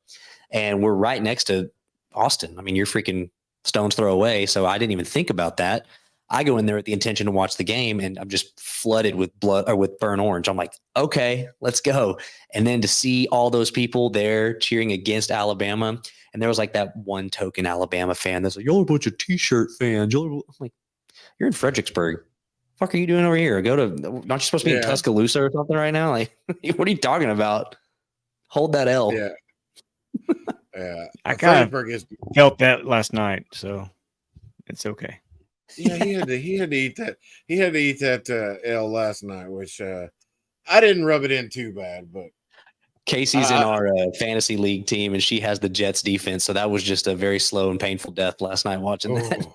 S3: and we're right next to Austin. I mean, you're freaking stone's throw away. So I didn't even think about that. I go in there with the intention to watch the game, and I'm just flooded with blood or with burnt orange. I'm like, okay, let's go. And then to see all those people there cheering against Alabama, and there was that one token Alabama fan that's like, y'all are a bunch of T-shirt fans. I'm like, you're in Fredericksburg. Fuck are you doing over here? Aren't you supposed to be in Tuscaloosa or something right now? What are you talking about? Hold that L.
S2: Yeah. Yeah.
S1: I kind of felt that last night, so it's okay.
S2: Yeah, he had to eat that. He had to eat that L last night, which I didn't rub it in too bad. But
S3: Casey's in our fantasy league team, and she has the Jets defense, so that was just a very slow and painful death last night watching that.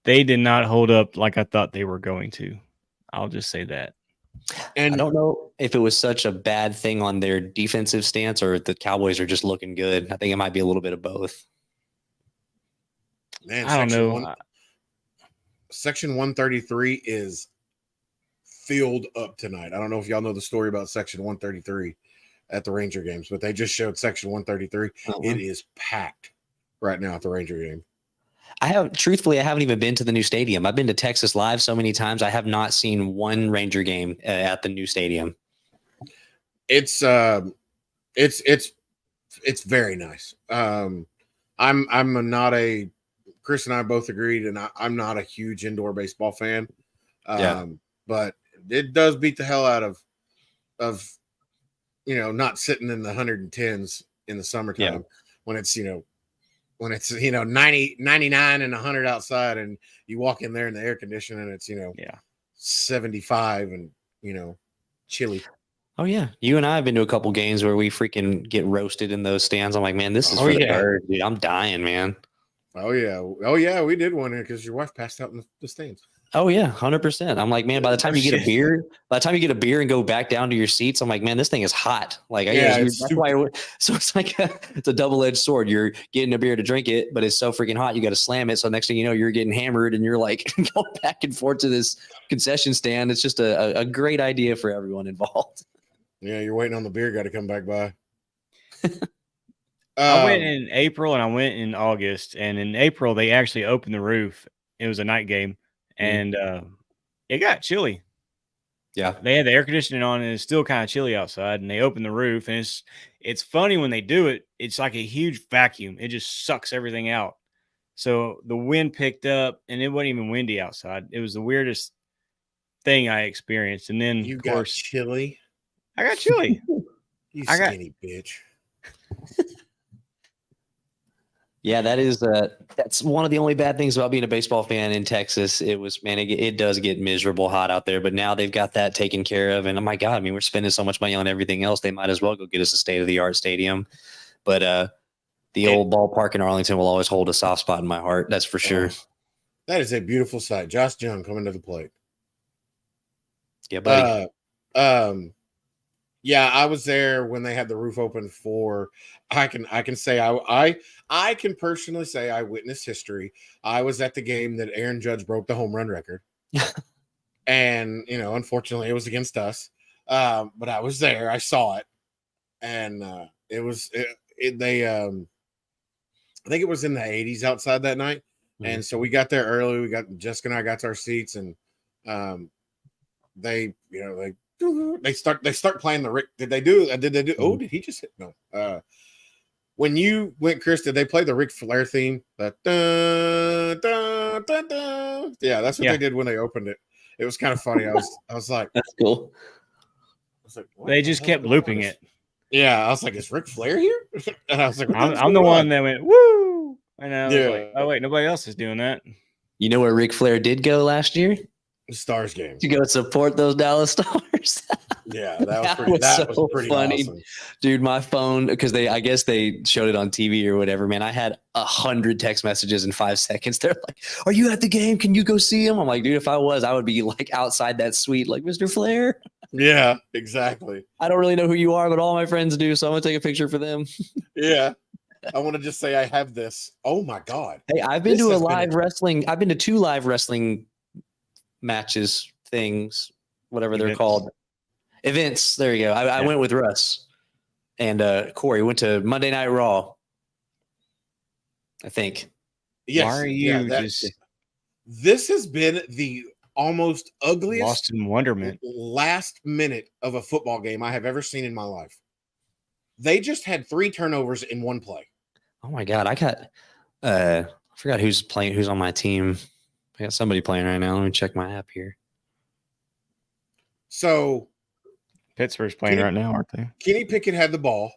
S1: They did not hold up like I thought they were going to. I'll just say that.
S3: And I don't know if it was such a bad thing on their defensive stance or if the Cowboys are just looking good. I think it might be a little bit of both.
S2: Man,
S1: I don't know.
S2: Section 133 is filled up tonight. I don't know if y'all know the story about Section 133 at the Ranger games, but they just showed Section 133. It is packed right now at the Ranger game.
S3: I haven't even been to the new stadium. I've been to Texas Live so many times. I have not seen one Ranger game at the new stadium.
S2: It's very nice. I'm not a Chris and I both agreed, and I'm not a huge indoor baseball fan. But it does beat the hell out of not sitting in the 110s in the summertime. when it's 90, 99 and 100 outside, and you walk in there in the air conditioning and it's 75 and chilly.
S3: Oh yeah, you and I have been to a couple games where we freaking get roasted in those stands. I'm like, man, this is for the bird, dude. I'm dying, man.
S2: Oh yeah, we did one because your wife passed out in the stands.
S3: Oh yeah, 100%. I'm like, man, by the time you get a beer and go back down to your seats, I'm like, man, this thing is hot. Like, so it's like it's a double-edged sword. You're getting a beer to drink it, but it's so freaking hot, you got to slam it. So next thing you know, you're getting hammered, and you're like going back and forth to this concession stand. It's just a great idea for everyone involved.
S2: Yeah, you're waiting on the beer guy to come back by.
S1: I went in April and I went in August, and in April they actually opened the roof. It was a night game. And it got chilly.
S3: Yeah.
S1: They had the air conditioning on and it's still kind of chilly outside, and they opened the roof, and it's funny when they do it. It's like a huge vacuum. It just sucks everything out. So the wind picked up and it wasn't even windy outside. It was the weirdest thing I experienced. And then
S2: you got chilly.
S1: I got chilly.
S2: You skinny bitch.
S3: Yeah, that's one of the only bad things about being a baseball fan in Texas. It does get miserable hot out there, but now they've got that taken care of. And oh my God, I mean, we're spending so much money on everything else. They might as well go get us a state-of-the-art stadium. But the old ballpark in Arlington will always hold a soft spot in my heart. That's for sure.
S2: That is a beautiful sight. Josh Jung coming to the plate.
S3: Yeah, buddy.
S2: Yeah, I was there when they had the roof open for. I can say I can personally say I witnessed history. I was at the game that Aaron Judge broke the home run record, and unfortunately, it was against us. But I was there. I saw it, and I think it was in the 80s outside that night, and so we got there early. Jessica and I got to our seats, and they start playing the Rick. Did they do? Oh, did he just hit? No. When you went, Chris, did they play the Ric Flair theme? Yeah, that's what they did when they opened it. It was kind of funny. I was like,
S3: that's cool.
S1: They just kept looping it.
S2: Yeah, I was like, is Ric Flair here? And I was like,
S1: I'm the one that went woo. And I was like, oh wait, nobody else is doing that.
S3: You know where Ric Flair did go last year?
S2: The Stars game.
S3: To go support those Dallas Stars.
S2: Yeah, that was pretty funny, awesome.
S3: Dude. My phone, because I guess they showed it on TV or whatever. Man, I had 100 text messages in 5 seconds. They're like, "Are you at the game? Can you go see him?" I'm like, dude, if I was, I would be like outside that suite, like Mr. Flair.
S2: Yeah, exactly.
S3: I don't really know who you are, but all my friends do, so I'm gonna take a picture for them.
S2: Yeah. I want to just say I have this. Oh my God.
S3: Hey, I've been to I've been to 2 live wrestling matches, things, whatever they're called. Events. There you go. I went with Russ and Corey. Went to Monday Night Raw, I think.
S2: Yes.
S1: Why are you
S2: This has been the almost ugliest
S1: lost in wonderment
S2: last minute of a football game I have ever seen in my life. They just had 3 turnovers in one play.
S3: Oh my God. I forgot who's on my team. I got somebody playing right now. Let me check my app here.
S2: So
S1: Pittsburgh's playing right now, aren't they?
S2: Kenny Pickett had the ball.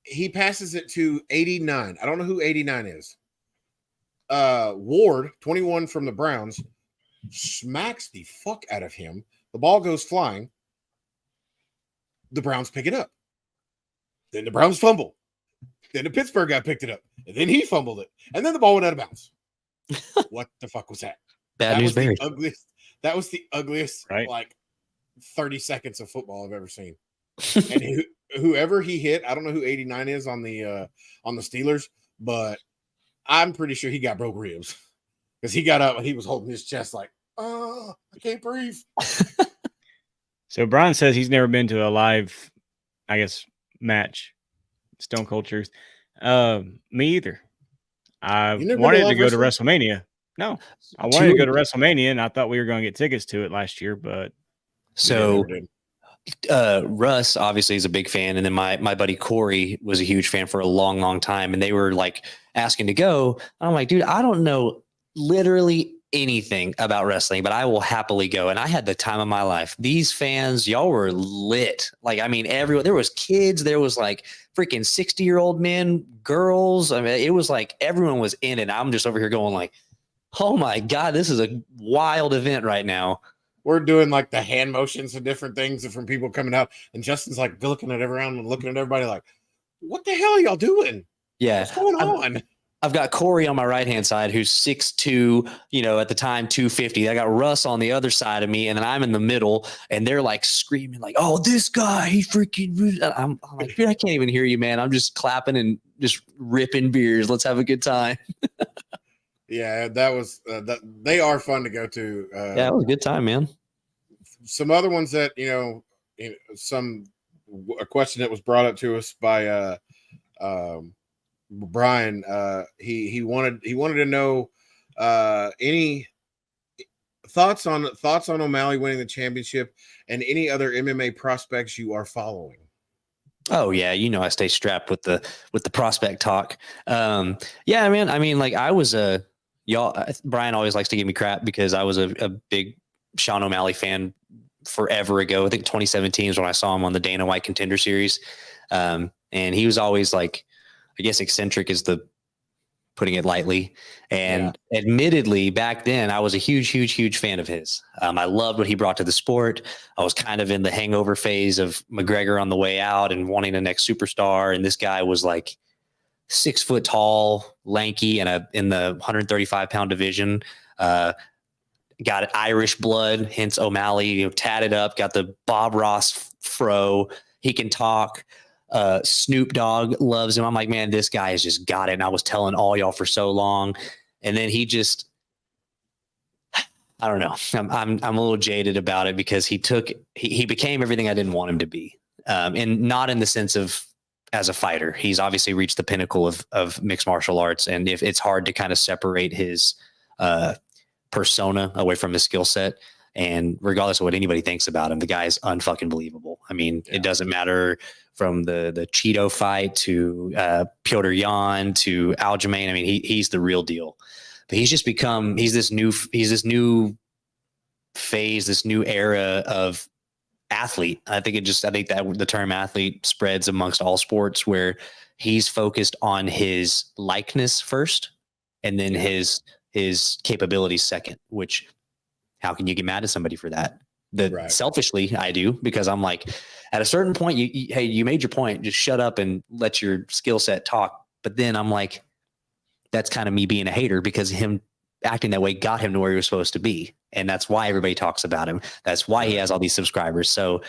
S2: He passes it to 89. I don't know who 89 is. Ward, 21 from the Browns, smacks the fuck out of him. The ball goes flying. The Browns pick it up. Then the Browns fumble. Then the Pittsburgh guy picked it up. And then he fumbled it. And then the ball went out of bounds. What the fuck was that?
S3: Bad news bears.
S2: That was the ugliest,
S1: right?
S2: Like 30 seconds of football I've ever seen. And whoever he hit, I don't know who 89 is on the Steelers, but I'm pretty sure he got broke ribs because he got up and he was holding his chest like, oh, I can't breathe.
S1: So Brian says he's never been to a live, I guess, match. Stone Cold Truth. Me either. I wanted to go to WrestleMania. No, I wanted to go to WrestleMania, and I thought we were going to get tickets to it last year, but
S3: so Russ obviously is a big fan, and then my buddy Corey was a huge fan for a long, long time, and they were like asking to go. I'm like, dude, I don't know literally anything about wrestling, but I will happily go. And I had the time of my life. These fans, y'all were lit. Like, I mean, everyone, there was kids, there was like freaking 60-year-old men, girls. I mean, it was like everyone was in it. I'm just over here going like, oh my God, this is a wild event right now.
S2: We're doing like the hand motions and different things from people coming out. And Justin's like looking at everyone and looking at everybody like, what the hell are y'all doing?
S3: Yeah.
S2: What's going on?
S3: I've got Corey on my right-hand side, who's 6'2", at the time, 250. I got Russ on the other side of me, and then I'm in the middle, and they're like screaming like, oh, this guy, he freaking, I'm like, dude, I can't even hear you, man. I'm just clapping and just ripping beers. Let's have a good time.
S2: Yeah, that was, they are fun to go to.
S3: Yeah, it was a good time, man.
S2: Some other ones that, a question that was brought up to us by, Brian, he wanted to know any thoughts on O'Malley winning the championship and any other MMA prospects you are following.
S3: Oh yeah, I stay strapped with the prospect talk. Yeah, man. I mean, like I was Brian always likes to give me crap because I was a big Sean O'Malley fan forever ago. I think 2017 is when I saw him on the Dana White Contender Series, and he was always like, I guess eccentric is putting it lightly. And admittedly, back then, I was a huge fan of his. I loved what he brought to the sport. I was kind of in the hangover phase of McGregor on the way out and wanting the next superstar. And this guy was like 6 foot tall, lanky, and in the 135-pound division. Got Irish blood, hence O'Malley, tatted up, got the Bob Ross fro. He can talk. Snoop Dogg loves him. I'm like, man, this guy has just got it. And I was telling all y'all for so long. And then he just, I don't know. I'm a little jaded about it because he became everything I didn't want him to be. And not in the sense of as a fighter. He's obviously reached the pinnacle of mixed martial arts. And if it's hard to kind of separate his persona away from his skill set. And regardless of what anybody thinks about him, the guy is unfucking believable. I mean, It doesn't matter from the Cheeto fight to Piotr Jan to Aljamain. I mean, he's the real deal. But he's just become this new phase, this new era of athlete. I think that the term athlete spreads amongst all sports where he's focused on his likeness first and then his capabilities second, which how can you get mad at somebody for that? Selfishly, I do, because I'm like, at a certain point, you made your point, just shut up and let your skill set talk. But then I'm like, that's kind of me being a hater because him acting that way got him to where he was supposed to be. And that's why everybody talks about him. That's why he has all these subscribers. So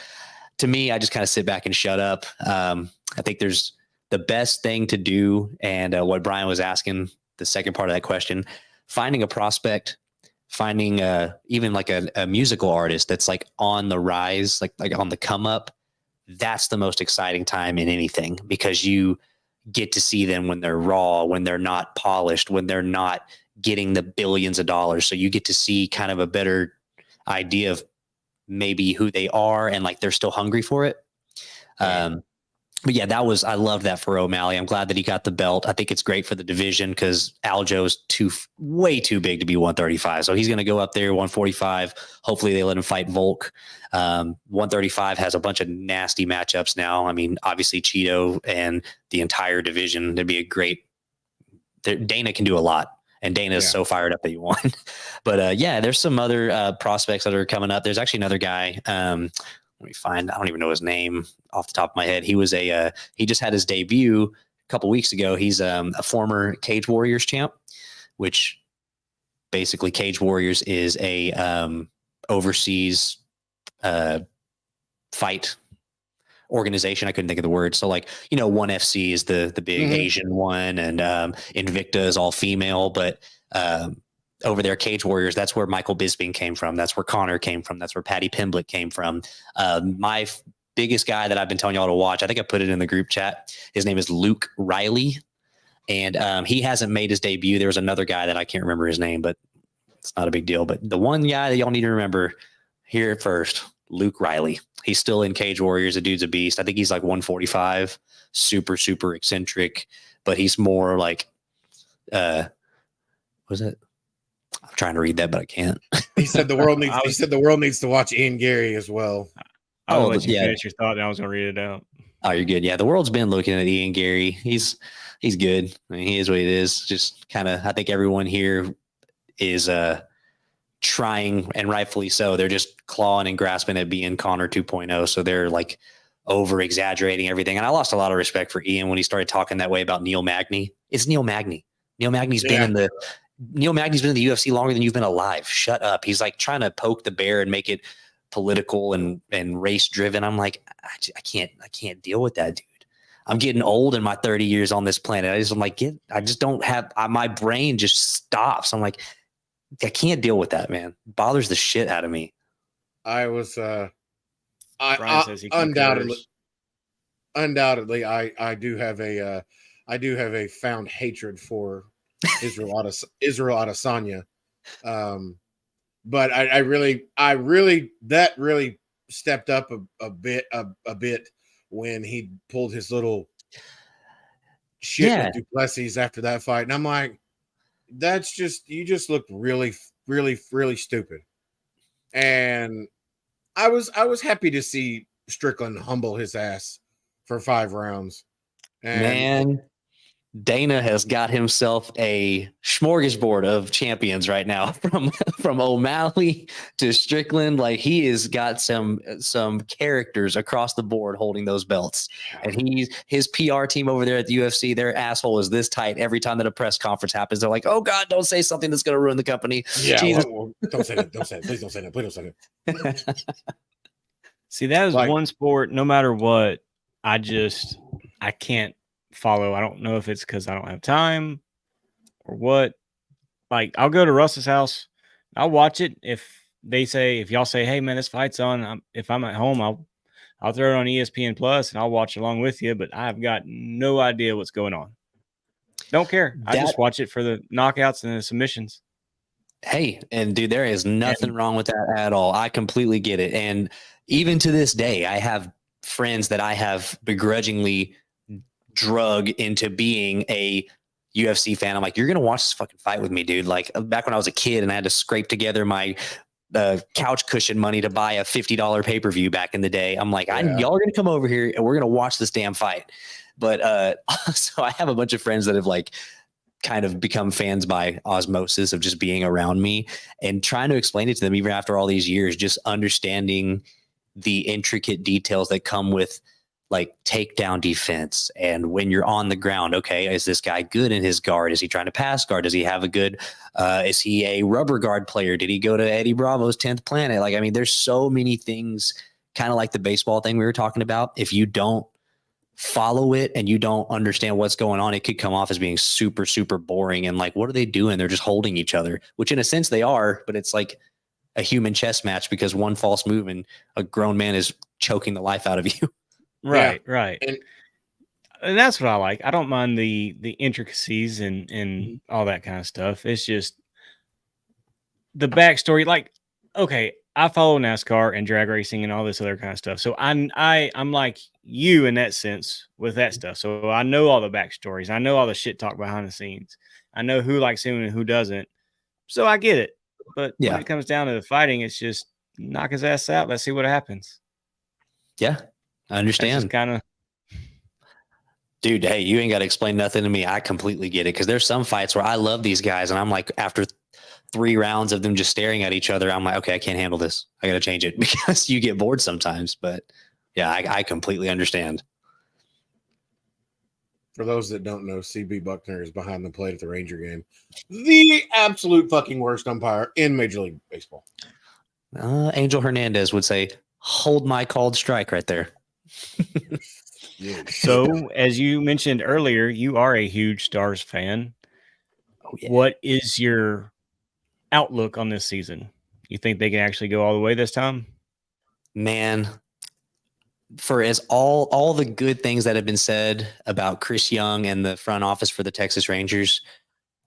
S3: to me, I just kind of sit back and shut up. I think there's the best thing to do. And what Brian was asking, the second part of that question, finding a prospect, finding even like a musical artist that's like on the rise, like on the come up. That's the most exciting time in anything because you get to see them when they're raw, when they're not polished, when they're not getting the billions of dollars. So you get to see kind of a better idea of maybe who they are and like they're still hungry for it. But yeah, I love that for O'Malley. I'm glad that he got the belt. I think it's great for the division because Aljo is way too big to be 135. So he's going to go up there 145. Hopefully they let him fight Volk. 135 has a bunch of nasty matchups now. I mean, obviously Cheeto and the entire division, there'd be a great, Dana can do a lot. And Dana is so fired up that he won. But there's some other prospects that are coming up. There's actually another guy. Let me find, I don't even know his name off the top of my head. He was he just had his debut a couple weeks ago. He's a former Cage Warriors champ, which basically Cage Warriors is a overseas fight organization. I couldn't think of the word. So like, ONE FC is the big Asian one, and Invicta is all female, but over there, Cage Warriors, that's where Michael Bisping came from. That's where Connor came from. That's where Paddy Pimblett came from. My biggest guy that I've been telling y'all to watch, I think I put it in the group chat. His name is Luke Riley, and he hasn't made his debut. There was another guy that I can't remember his name, but it's not a big deal. But the one guy that y'all need to remember here first, Luke Riley. He's still in Cage Warriors. The dude's a beast. I think he's like 145, super, super eccentric, but he's more like, what was it? I'm trying to read that, but I can't.
S2: He said the world needs. He said the world needs to watch Ian Gary as well.
S1: I'll let you finish your thought, and I was going to read it out.
S3: Oh, you're good. Yeah, the world's been looking at Ian Gary. He's good. I mean, he is what he is. Just kind of, I think everyone here is trying, and rightfully so. They're just clawing and grasping at being Connor 2.0. So they're like over exaggerating everything. And I lost a lot of respect for Ian when he started talking that way about Neil Magny. It's Neil Magny. Neil Magny's been in the UFC longer than you've been alive. Shut up. He's like trying to poke the bear and make it political and race driven. I'm like, I can't deal with that, dude. I'm getting old in my 30 years on this planet. I just don't have, my brain just stops. I'm like, I can't deal with that, man. It bothers the shit out of me.
S2: I was,
S1: Brian says he
S2: undoubtedly, I do have a found hatred for Israel Adesanya. But I really that really stepped up a bit when he pulled his little shit with Duplessis after that fight. And I'm like, you just looked really, really, really stupid. And I was happy to see Strickland humble his ass for 5 rounds. And
S3: man, Dana has got himself a smorgasbord of champions right now, from O'Malley to Strickland. Like, he has got some characters across the board holding those belts, and his PR team over there at the UFC, their asshole is this tight. Every time that a press conference happens, they're like, "Oh God, don't say something that's going to ruin the company."
S2: Yeah, don't say that. Don't say it. Please don't say that. Please don't say that.
S1: See, that is one sport. No matter what, I can't follow. I don't know if it's because I don't have time or what. Like, I'll go to Russ's house, I'll watch it. If y'all say, "Hey man, this fight's on," if I'm at home, I'll throw it on ESPN Plus and I'll watch along with you. But I've got no idea what's going on. Don't care. I just watch it for the knockouts and the submissions.
S3: Hey, and dude, there is nothing wrong with that at all. I completely get it. And even to this day, I have friends that I have begrudgingly drug into being a UFC fan. I'm like, "You're going to watch this fucking fight with me, dude." Like, back when I was a kid and I had to scrape together my couch cushion money to buy a $50 pay-per-view back in the day. I'm like, y'all are going to come over here and we're going to watch this damn fight. But so I have a bunch of friends that have like kind of become fans by osmosis of just being around me, and trying to explain it to them even after all these years, just understanding the intricate details that come with like takedown defense. And when you're on the ground, okay, is this guy good in his guard? Is he trying to pass guard? Does he have a good, is he a rubber guard player? Did he go to Eddie Bravo's 10th planet? Like, I mean, there's so many things, kind of like the baseball thing we were talking about. If you don't follow it and you don't understand what's going on, it could come off as being super, super boring. And like, what are they doing? They're just holding each other, which in a sense they are, but it's like a human chess match, because one false move and a grown man is choking the life out of you.
S1: Right. And that's what I like. I don't mind the intricacies and all that kind of stuff. It's just the backstory. Like, okay, I follow NASCAR and drag racing and all this other kind of stuff. So I'm like you in that sense with that stuff. So I know all the backstories. I know all the shit talk behind the scenes. I know who likes him and who doesn't. So I get it. But when it comes down to the fighting, it's just knock his ass out. Let's see what happens.
S3: Yeah, I understand.
S1: Kind of.
S3: Dude, hey, you ain't got to explain nothing to me. I completely get it, because there's some fights where I love these guys, and I'm like, after 3 rounds of them just staring at each other, I'm like, okay, I can't handle this. I got to change it, because you get bored sometimes. But yeah, I completely understand.
S2: For those that don't know, CB Buckner is behind the plate at the Ranger game. The absolute fucking worst umpire in Major League Baseball.
S3: Angel Hernandez would say, "Hold my called strike," right there.
S1: So, as you mentioned earlier, you are a huge Stars fan. Oh, yeah. What is your outlook on this season? You think they can actually go all the way this time?
S3: Man, for as all the good things that have been said about Chris Young and the front office for the Texas Rangers,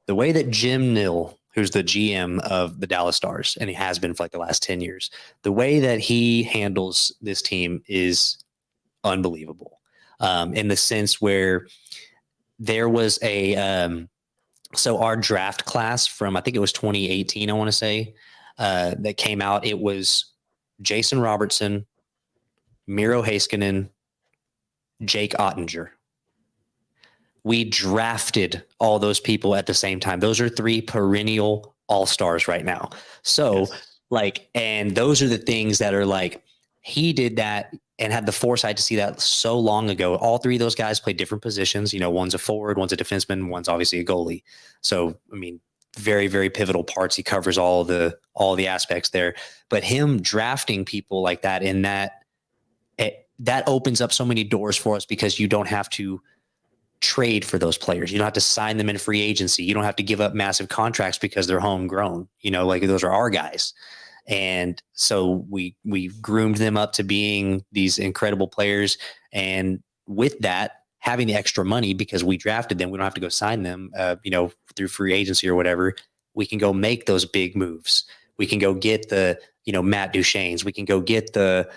S3: the way that Jim Nill, who's the GM of the Dallas Stars, and he has been for like the last 10 years, the way that he handles this team is unbelievable. In the sense where there was a So our draft class from, I think it was 2018, I want to say, that came out, it was Jason Robertson, Miro Heiskanen, Jake Ottinger. We drafted all those people at the same time. Those are 3 perennial all-stars right now. So and those are the things that are like, he did that and had the foresight to see that so long ago. All 3 of those guys play different positions. One's a forward, one's a defenseman, one's obviously a goalie. So, I mean, very, very pivotal parts. He covers all the aspects there. But him drafting people like that, in that opens up so many doors for us, because you don't have to trade for those players. You don't have to sign them in free agency. You don't have to give up massive contracts because they're homegrown. Like, those are our guys. And so we groomed them up to being these incredible players. And with that, having the extra money, because we drafted them, we don't have to go sign them, through free agency or whatever. We can go make those big moves. We can go get the, Matt Duchene's. We can go get the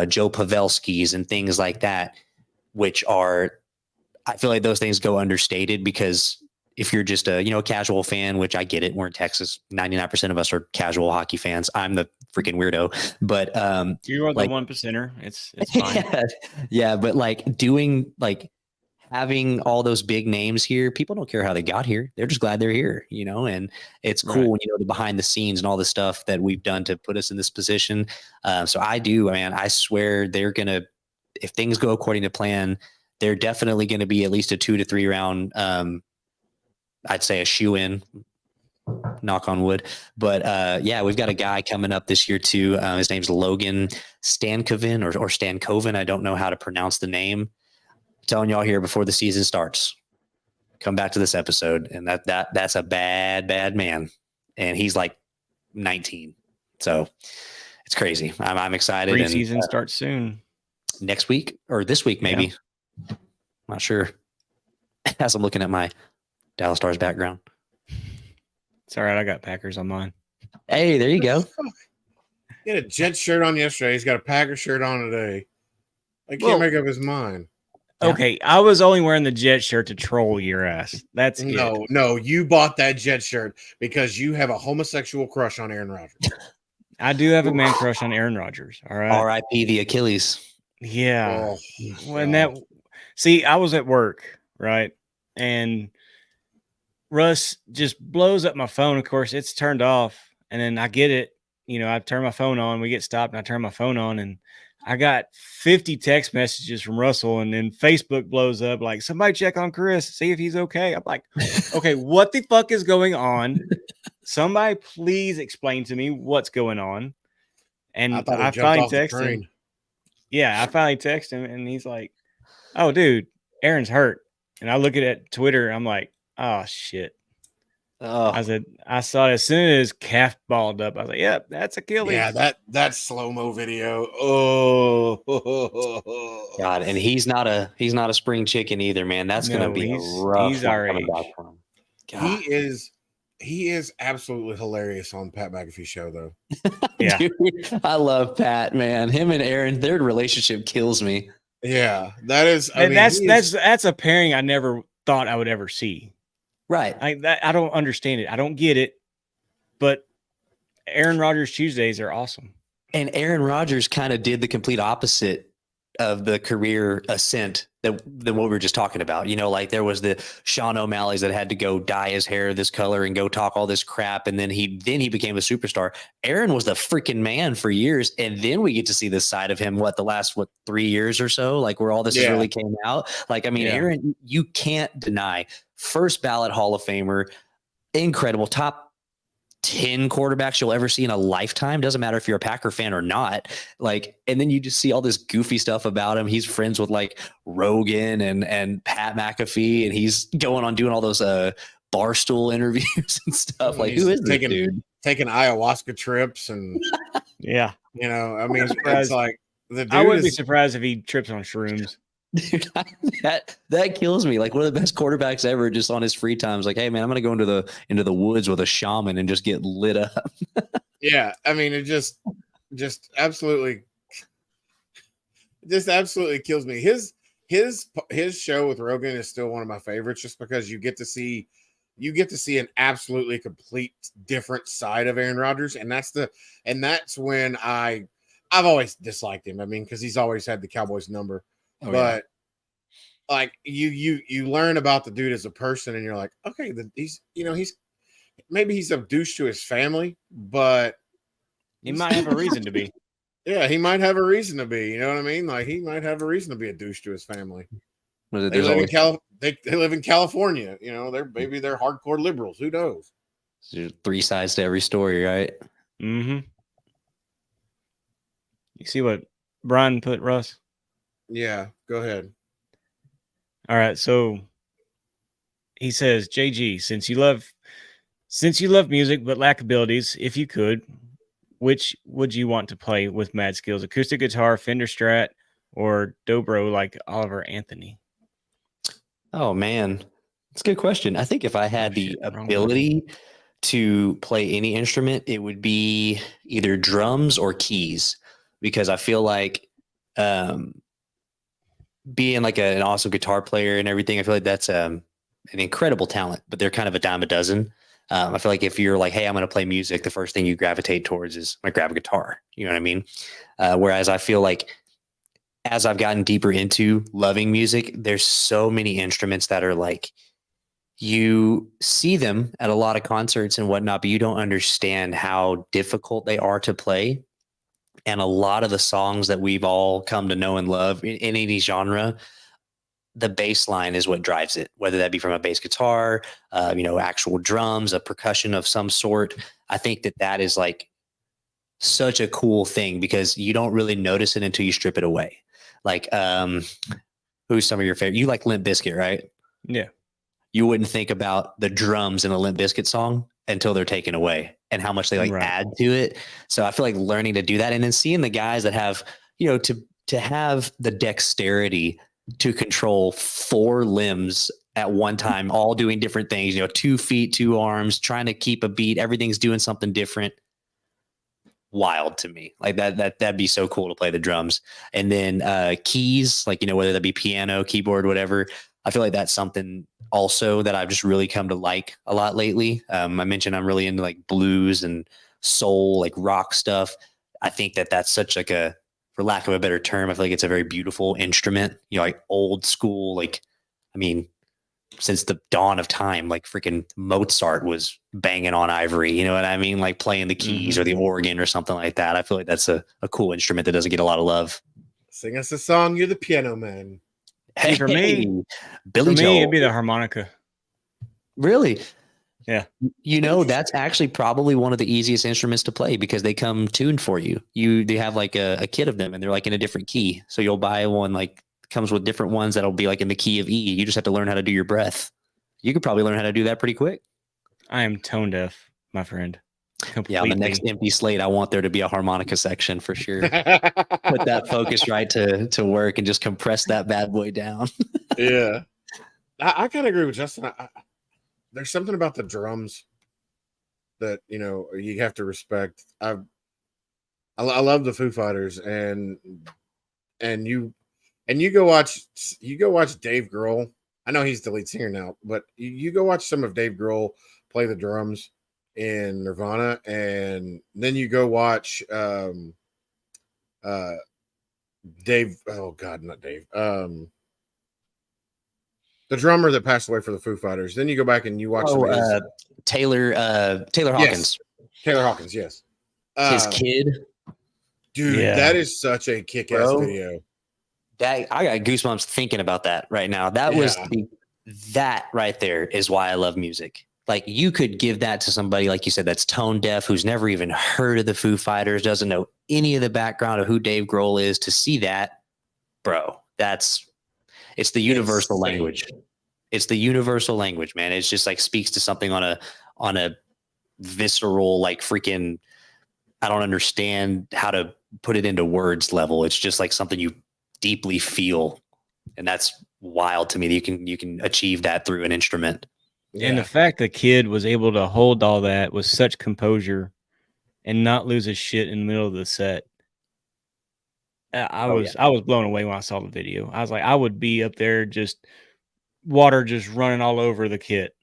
S3: Joe Pavelski's and things like that, which are, I feel like those things go understated, because if you're just a, casual fan, which I get it, we're in Texas, 99% of us are casual hockey fans. I'm the freaking weirdo, but
S1: you are the 1%er. It's fine.
S3: Yeah, but having all those big names here, people don't care how they got here. They're just glad they're here, and it's cool when the behind the scenes and all the stuff that we've done to put us in this position. So I swear they're gonna, if things go according to plan, they're definitely going to be at least a 2 to 3 round. I'd say a shoe in, knock on wood. But we've got a guy coming up this year too. His name's Logan Stankoven or Stankoven. I don't know how to pronounce the name. I'm telling y'all here before the season starts, come back to this episode. And that's a bad man. And he's like 19. So it's crazy. I'm excited.
S1: Preseason starts soon.
S3: Next week or this week, maybe. Yeah. Not sure. As I'm looking at my Dallas Stars background.
S1: It's all right. I got Packers on mine.
S3: Hey, there you go.
S2: He had a Jet shirt on yesterday. He's got a Packer shirt on today. I can't make up his mind.
S1: Okay, I was only wearing the Jet shirt to troll your ass. That's
S2: no. You bought that Jet shirt because you have a homosexual crush on Aaron Rodgers.
S1: I do have a man crush on Aaron Rodgers. All right.
S3: R.I.P. the Achilles.
S1: Yeah. See, I was at work, right? And Russ just blows up my phone. Of course, it's turned off. And then I get it. I turn my phone on. We get stopped and I turn my phone on. And I got 50 text messages from Russell. And then Facebook blows up like, somebody check on Chris, see if he's okay. I'm like, okay, what the fuck is going on? Somebody please explain to me what's going on. And I finally text him. Yeah, I finally text him and he's like, oh, dude, Aaron's hurt. And I look at it Twitter. I'm like, oh, shit. Oh. I saw it as soon as calf balled up. I was like, yep, that's Achilles.
S2: Yeah, that slow-mo video. Oh,
S3: God, and he's not a spring chicken either, man. That's gonna be a rough.
S1: He's our age.
S2: He is absolutely hilarious on Pat McAfee show, though.
S3: Yeah, dude, I love Pat, man. Him and Aaron, their relationship kills me.
S2: Yeah, that is.
S1: That's a pairing I never thought I would ever see.
S3: Right.
S1: I don't understand it. I don't get it. But Aaron Rodgers Tuesdays are awesome.
S3: And Aaron Rodgers kind of did the complete opposite of the career ascent than what we were just talking about. There was the Sean O'Malley's that had to go dye his hair this color and go talk all this crap. And then he became a superstar. Aaron was the freaking man for years. And then we get to see this side of him, the last 3 years or so, where all this really came out. Aaron, you can't deny first ballot Hall of Famer, incredible, top 10 quarterbacks you'll ever see in a lifetime. Doesn't matter if you're a Packer fan or not. And then you just see all this goofy stuff about him. He's friends with Rogan and Pat McAfee, and he's going on doing all those Barstool interviews and stuff. Who is this dude?
S2: Taking ayahuasca trips and
S1: yeah,
S2: it's like the dude.
S1: I wouldn't be surprised if he trips on shrooms.
S3: Dude, that kills me. One of the best quarterbacks ever, just on his free time, is like, hey man, I'm gonna go into the woods with a shaman and just get lit up.
S2: Yeah, it just absolutely kills me. His show with Rogan is still one of my favorites, just because you get to see you get to see an absolutely complete different side of Aaron Rodgers, and that's when I've always disliked him. I mean, because he's always had the Cowboys number, but like you learn about the dude as a person, and you're like, okay, he's maybe he's a douche to his family, but
S1: he might have a reason to be.
S2: Yeah, he might have a reason to be. You know what I mean? Like he might have a reason to be a douche to his family. They live in California. You know, they're hardcore liberals. Who knows?
S3: There's 3 sides to every story, right?
S1: Mm-hmm. You see what Brian put, Russ?
S2: Yeah, go ahead.
S1: All right, so he says, JG, since you love music but lack abilities, if you could, which would you want to play with mad skills? Acoustic guitar, Fender Strat, or dobro like Oliver Anthony?
S3: Oh man, that's a good question. I think if I had the ability to play any instrument, it would be either drums or keys, because I feel like being like an awesome guitar player and everything, I feel like that's an incredible talent, but they're kind of a dime a dozen. I feel like if you're like, hey, I'm going to play music, the first thing you gravitate towards is I grab a guitar. You know what I mean? Whereas I feel like as I've gotten deeper into loving music, there's so many instruments that are like, you see them at a lot of concerts and whatnot, but you don't understand how difficult they are to play. And a lot of the songs that we've all come to know and love in any genre, the bass line is what drives it, whether that be from a bass guitar, actual drums, a percussion of some sort. I think that is like such a cool thing because you don't really notice it until you strip it away. Like, who's some of your favorite? You like Limp Bizkit, right?
S1: Yeah.
S3: You wouldn't think about the drums in a Limp Bizkit song until they're taken away and how much they add to it. So I feel like learning to do that and then seeing the guys that have, to have the dexterity to control 4 limbs at one time, all doing different things, 2 feet, 2 arms, trying to keep a beat. Everything's doing something different. Wild to me. Like that'd be so cool to play the drums. And then keys, like, whether that be piano, keyboard, whatever. I feel like that's something also that I've just really come to like a lot lately. I mentioned I'm really into like blues and soul, like rock stuff. I think that's such like for lack of a better term, I feel like it's a very beautiful instrument, like old school. Like, I mean, since the dawn of time, like freaking Mozart was banging on ivory, you know what I mean? Like playing the keys or the organ or something like that. I feel like that's a cool instrument that doesn't get a lot of love.
S2: Sing us a song, you're the piano man.
S1: Hey, for me,
S3: Billy
S1: for
S3: Joel.
S1: me, it'd be the harmonica.
S3: Really?
S1: Yeah.
S3: That's actually probably one of the easiest instruments to play because they come tuned for you. They have like a kit of them and they're like in a different key. So you'll buy one, like comes with different ones that'll be like in the key of E. You just have to learn how to do your breath. You could probably learn how to do that pretty quick.
S1: I am tone deaf, my friend. Completely.
S3: Yeah, on the next empty slate, I want there to be a harmonica section for sure. Put that Focusrite to work and just compress that bad boy down.
S2: Yeah. I kind of agree with Justin. There's something about the drums that, you have to respect. I love the Foo Fighters and you go watch Dave Grohl. I know he's the lead singer now, but you go watch some of Dave Grohl play the drums in Nirvana, and then you go watch Dave. Oh God, not Dave. The drummer that passed away for the Foo Fighters. Then you go back and you watch
S3: Taylor Hawkins.
S2: Yes. Taylor Hawkins, yes.
S3: His kid.
S2: Dude, that is such a kick-ass video.
S3: I got goosebumps thinking about that right now. That right there is why I love music. Like you could give that to somebody, like you said, that's tone deaf, who's never even heard of the Foo Fighters, doesn't know any of the background of who Dave Grohl is. To see that, bro, it's the universal language. It's the universal language, man. It's just like speaks to something on a visceral, like freaking, I don't understand how to put it into words level. It's just like something you deeply feel. And that's wild to me that you can achieve that through an instrument.
S1: Yeah. And the fact the kid was able to hold all that with such composure and not lose his shit in the middle of the set. I was blown away when I saw the video. I was like, I would be up there just water just running all over the kit.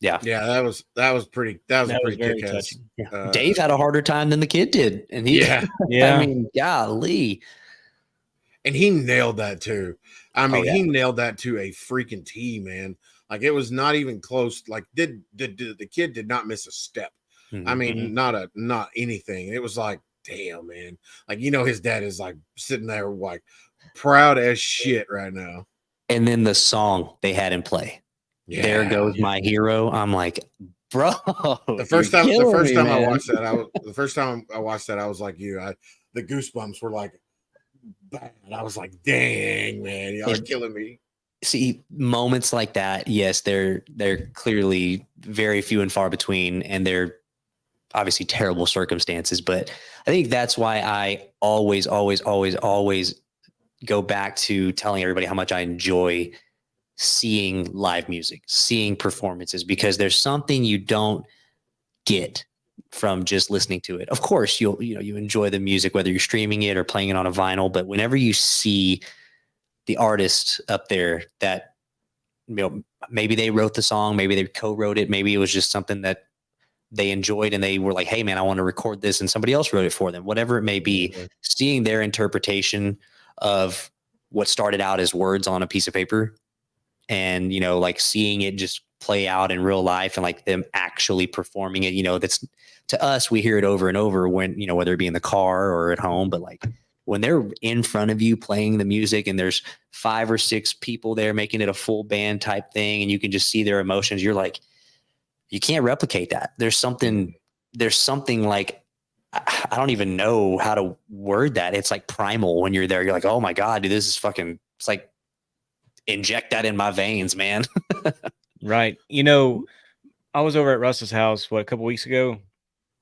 S3: Yeah.
S2: Yeah, that was a pretty
S1: very
S2: kick-ass.
S1: touching.
S3: Yeah. Dave had a harder time than the kid did. And he,
S2: Yeah.
S1: Yeah.
S3: I mean, golly.
S2: And he nailed that too. I mean,
S3: yeah.
S2: he nailed that to a freaking T, man. Like, it was not even close. Like, the kid did not miss a step. I mean, not anything. It was like, damn, man. Like, his dad is like sitting there like proud as shit right now.
S3: And then the song they had in play.
S2: Yeah.
S3: There goes my hero. I'm like, bro.
S2: The first time I watched that, I was like you. The goosebumps were like bad. I was like, dang, man, y'all are killing me.
S3: See, moments like that, yes, they're clearly very few and far between, and they're obviously terrible circumstances. But I think that's why I always go back to telling everybody how much I enjoy seeing live music, seeing performances, because there's something you don't get from just listening to it. Of course, you enjoy the music, whether you're streaming it or playing it on a vinyl, but whenever you see the artist up there that, maybe they wrote the song, maybe they co-wrote it, maybe it was just something that they enjoyed and they were like, hey man, I want to record this, and somebody else wrote it for them, whatever it may be, seeing their interpretation of what started out as words on a piece of paper, and, like seeing it just play out in real life, and like them actually performing it, that's, to us, we hear it over and over when, whether it be in the car or at home, but like when they're in front of you playing the music and there's 5 or 6 people there making it a full band type thing, and you can just see their emotions, you're like, you can't replicate that. There's something like, I don't even know how to word that. It's like primal when you're there. You're like, oh my God, dude, this is fucking, it's like, inject that in my veins, man.
S1: Right. I was over at Russ's house, a couple weeks ago?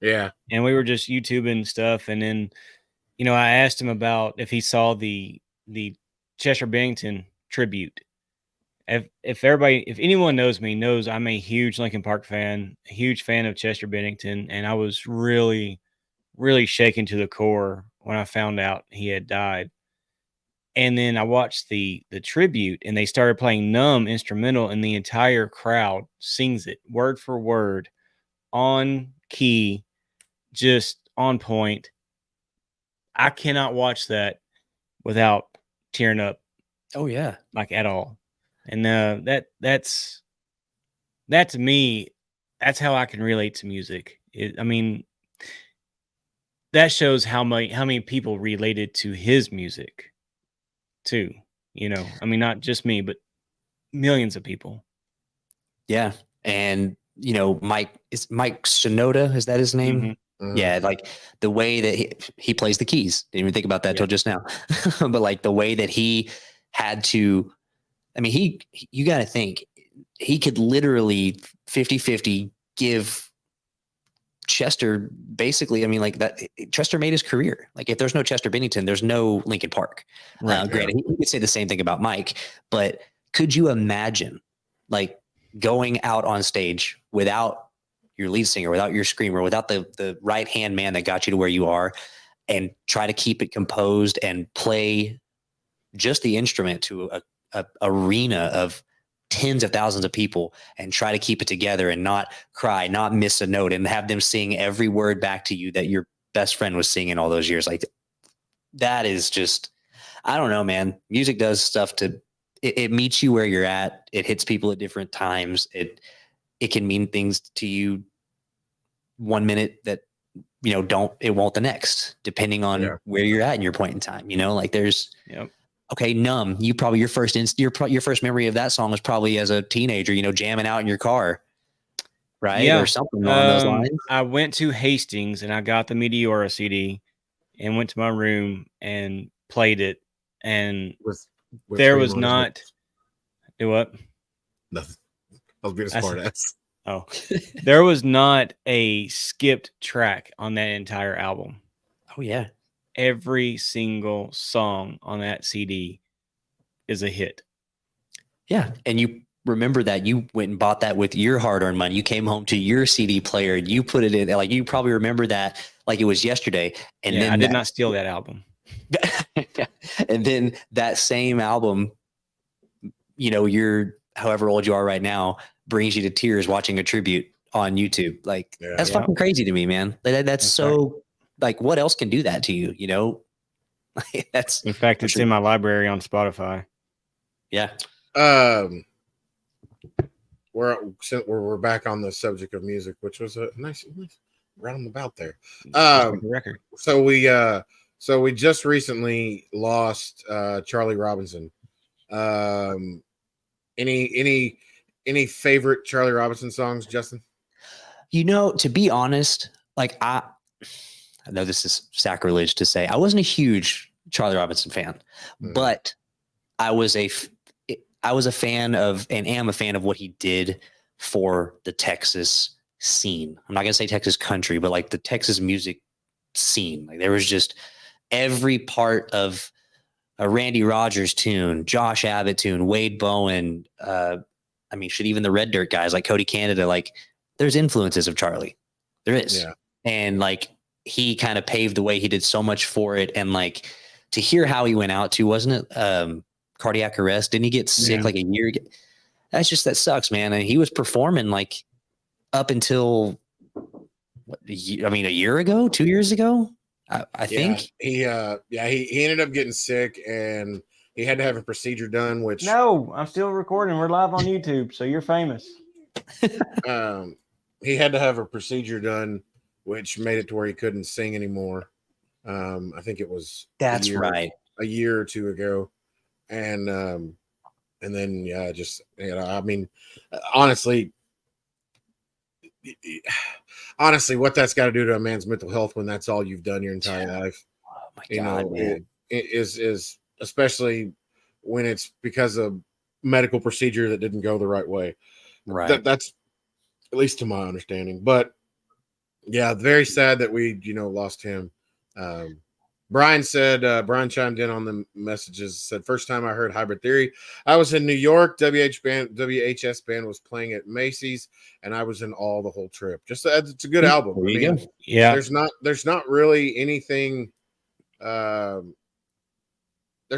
S2: Yeah.
S1: And we were just YouTubing stuff. And then, I asked him about if he saw the Chester Bennington tribute. If anyone knows me, knows I'm a huge Linkin Park fan, a huge fan of Chester Bennington. And I was really, really shaken to the core when I found out he had died. And then I watched the tribute, and they started playing Numb instrumental, and the entire crowd sings it word for word, on key, just on point. I cannot watch that without tearing up.
S3: Oh yeah.
S1: Like at all. And that to me, that's how I can relate to music. That shows how many people related to his music too. Not just me, but millions of people.
S3: Yeah. And, Mike Shinoda, is that his name?
S1: Mm-hmm.
S3: Yeah, like the way that he plays the keys. Didn't even think about that till just now. But like the way that he had to, you got to think, he could literally 50-50 give Chester basically, that Chester made his career. Like if there's no Chester Bennington, there's no Linkin Park. Right. Granted, he could say the same thing about Mike, but could you imagine like going out on stage without your lead singer, without your screamer, without the right hand man that got you to where you are, and try to keep it composed and play just the instrument to a arena of tens of thousands of people, and try to keep it together and not cry, not miss a note, and have them sing every word back to you that your best friend was singing all those years. Like that is just, I don't know, man. Music does stuff it meets you where you're at. It hits people at different times. It can mean things to you one minute that, it won't the next, depending on where you're at in your point in time, like there's, okay, Numb. You probably your first memory of that song was probably as a teenager, jamming out in your car, right?
S1: Yeah.
S3: Or something along those lines.
S1: I went to Hastings and I got the Meteora CD and went to my room and played it. And there was not. Do what?
S2: Nothing. I was being a smart ass.
S1: Oh, there was not a skipped track on that entire album.
S3: Oh yeah.
S1: Every single song on that CD is a hit.
S3: Yeah. And you remember that you went and bought that with your hard-earned money. You came home to your CD player and you put it in, like you probably remember that like it was yesterday. And then
S1: I did not steal that album.
S3: And then that same album, you're however old you are right now, brings you to tears watching a tribute on YouTube. Like that's
S1: Yeah.
S3: fucking crazy to me, man. That's
S1: That's
S3: so like, what else can do that to you? You know, that's
S1: In fact,
S3: I'm
S1: it's
S3: sure-
S1: in my library on Spotify.
S3: yeah.
S2: We're back on the subject of music, which was a nice roundabout there.
S1: Just like the record.
S2: So we just recently lost Charlie Robinson. Any favorite Charlie Robinson songs, Justin?
S3: You know, to be honest, like I know this is sacrilege to say, I wasn't a huge Charlie Robinson fan, but I was a fan of and am a fan of what he did for the Texas scene. I'm not gonna say Texas country, but like the Texas music scene. Like there was just every part of a Randy Rogers tune, Josh Abbott tune, Wade Bowen. I mean, shit, even the Red Dirt guys like Cody Canada. Like there's influences of Charlie. There is, and like he kind of paved the way. He did so much for it, and like to hear how he went out to, wasn't it? Cardiac arrest. Didn't he get sick like a year ago? That sucks, man. And he was performing like up until a year ago, 2 years ago. I think
S2: he ended up getting sick and he had to have a procedure done, which
S1: No, I'm still recording. We're live on YouTube, so you're famous.
S2: He had to have a procedure done, which made it to where he couldn't sing anymore. I think it was a year or two ago. And then I mean, honestly, what that's got to do to a man's mental health when that's all you've done your entire life.
S3: Oh my God, man.
S2: It is especially when it's because of medical procedure that didn't go the right way.
S3: Right.
S2: That's at least to my understanding. But yeah, very sad that we lost him. Brian chimed in on the messages, said, first time I heard Hybrid Theory, I was in New York. WHS band was playing at Macy's, and I was in all the whole trip. Just it's a good album. I mean,
S1: yeah,
S2: there's not really anything. There's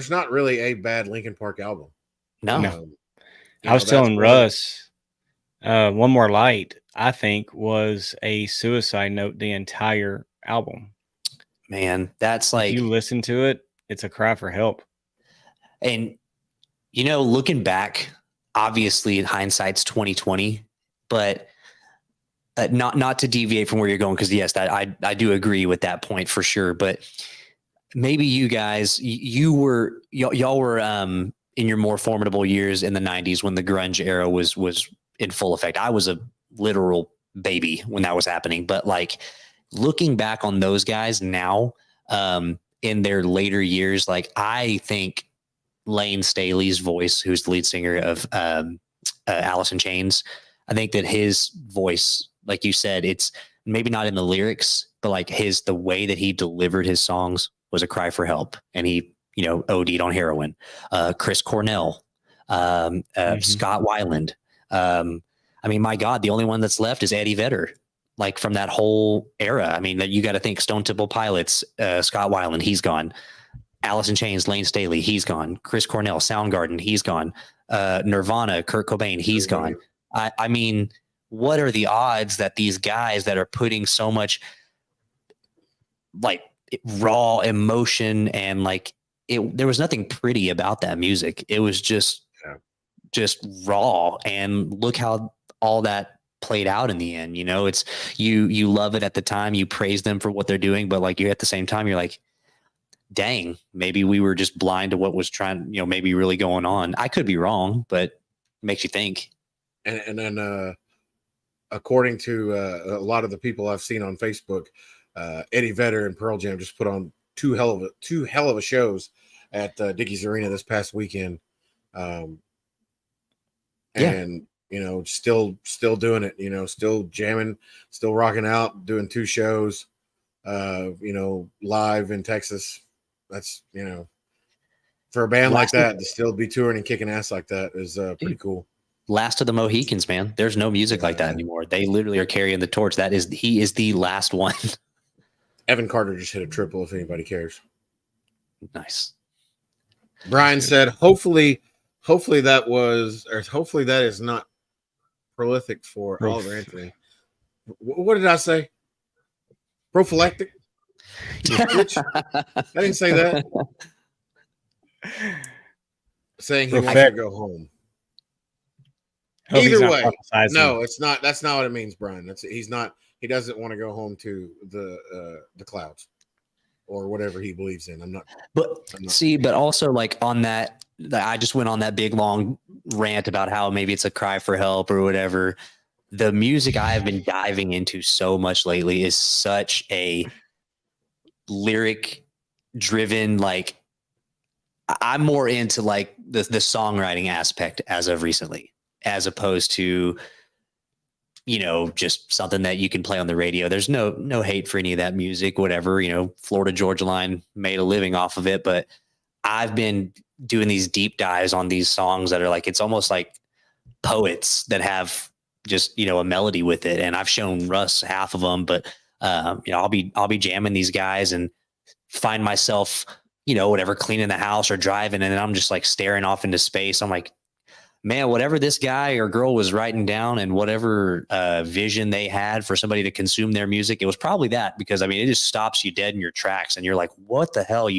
S2: not really a bad Linkin Park album.
S3: No.
S1: I was telling Russ, One More Light, I think, was a suicide note the entire album.
S3: Man, that's like,
S1: if you listen to it, it's a cry for help.
S3: And looking back, obviously in hindsight's 2020, but not to deviate from where you're going, because yes, that I do agree with that point for sure. But maybe you guys, y'all were in your more formidable years in the 90s when the grunge era was in full effect. I was a literal baby when that was happening, but like looking back on those guys now, in their later years, like I think Lane Staley's voice, who's the lead singer of Alice in Chains, I think that his voice, like you said, it's maybe not in the lyrics, but like the way that he delivered his songs was a cry for help. And he, OD'd on heroin. Chris Cornell, Scott Weiland. I mean, my God, the only one that's left is Eddie Vedder. Like from that whole era. I mean, you got to think Stone Temple Pilots, Scott Weiland, he's gone. Alice in Chains, Lane Staley, he's gone. Chris Cornell, Soundgarden, he's gone. Nirvana, Kurt Cobain, he's gone. I mean, what are the odds that these guys that are putting so much like raw emotion and like there was nothing pretty about that music. It was just raw, and look how all that played out in the end. It's you love it at the time, you praise them for what they're doing, but like you're at the same time you're like, dang, maybe we were just blind to what was maybe really going on. I could be wrong, but it makes you think.
S2: And then according to a lot of the people I've seen on Facebook, Eddie Vedder and Pearl Jam just put on two hell of a shows at Dickies Arena this past weekend. And still doing it, still jamming, still rocking out, doing two shows, live in Texas. That's, for a band like that to still be touring and kicking ass like that is pretty cool.
S3: Last of the Mohicans, man. There's no music like that anymore. They literally are carrying the torch. He is the last one.
S2: Evan Carter just hit a triple, if anybody cares.
S3: Nice.
S2: Brian said, hopefully that is not prolific for Oliver Anthony. What did I say? Prophylactic? Which, I didn't say that. Saying he wants to go home. Either way, no, it's not. That's not what it means, Brian. He's not. He doesn't want to go home to the clouds or whatever he believes in.
S3: But also like on that, I just went on that big long rant about how maybe it's a cry for help or whatever. The music I have been diving into so much lately is such a lyric driven, like I'm more into like the songwriting aspect as of recently, as opposed to, just something that you can play on the radio. There's no hate for any of that music, whatever, Florida Georgia Line made a living off of it. But I've been doing these deep dives on these songs that are like, it's almost like poets that have just, a melody with it. And I've shown Russ half of them, but I'll be jamming these guys and find myself, whatever, cleaning the house or driving. And then I'm just like staring off into space. I'm like, man, whatever this guy or girl was writing down and whatever vision they had for somebody to consume their music, it was probably that, because it just stops you dead in your tracks. And you're like, what the hell?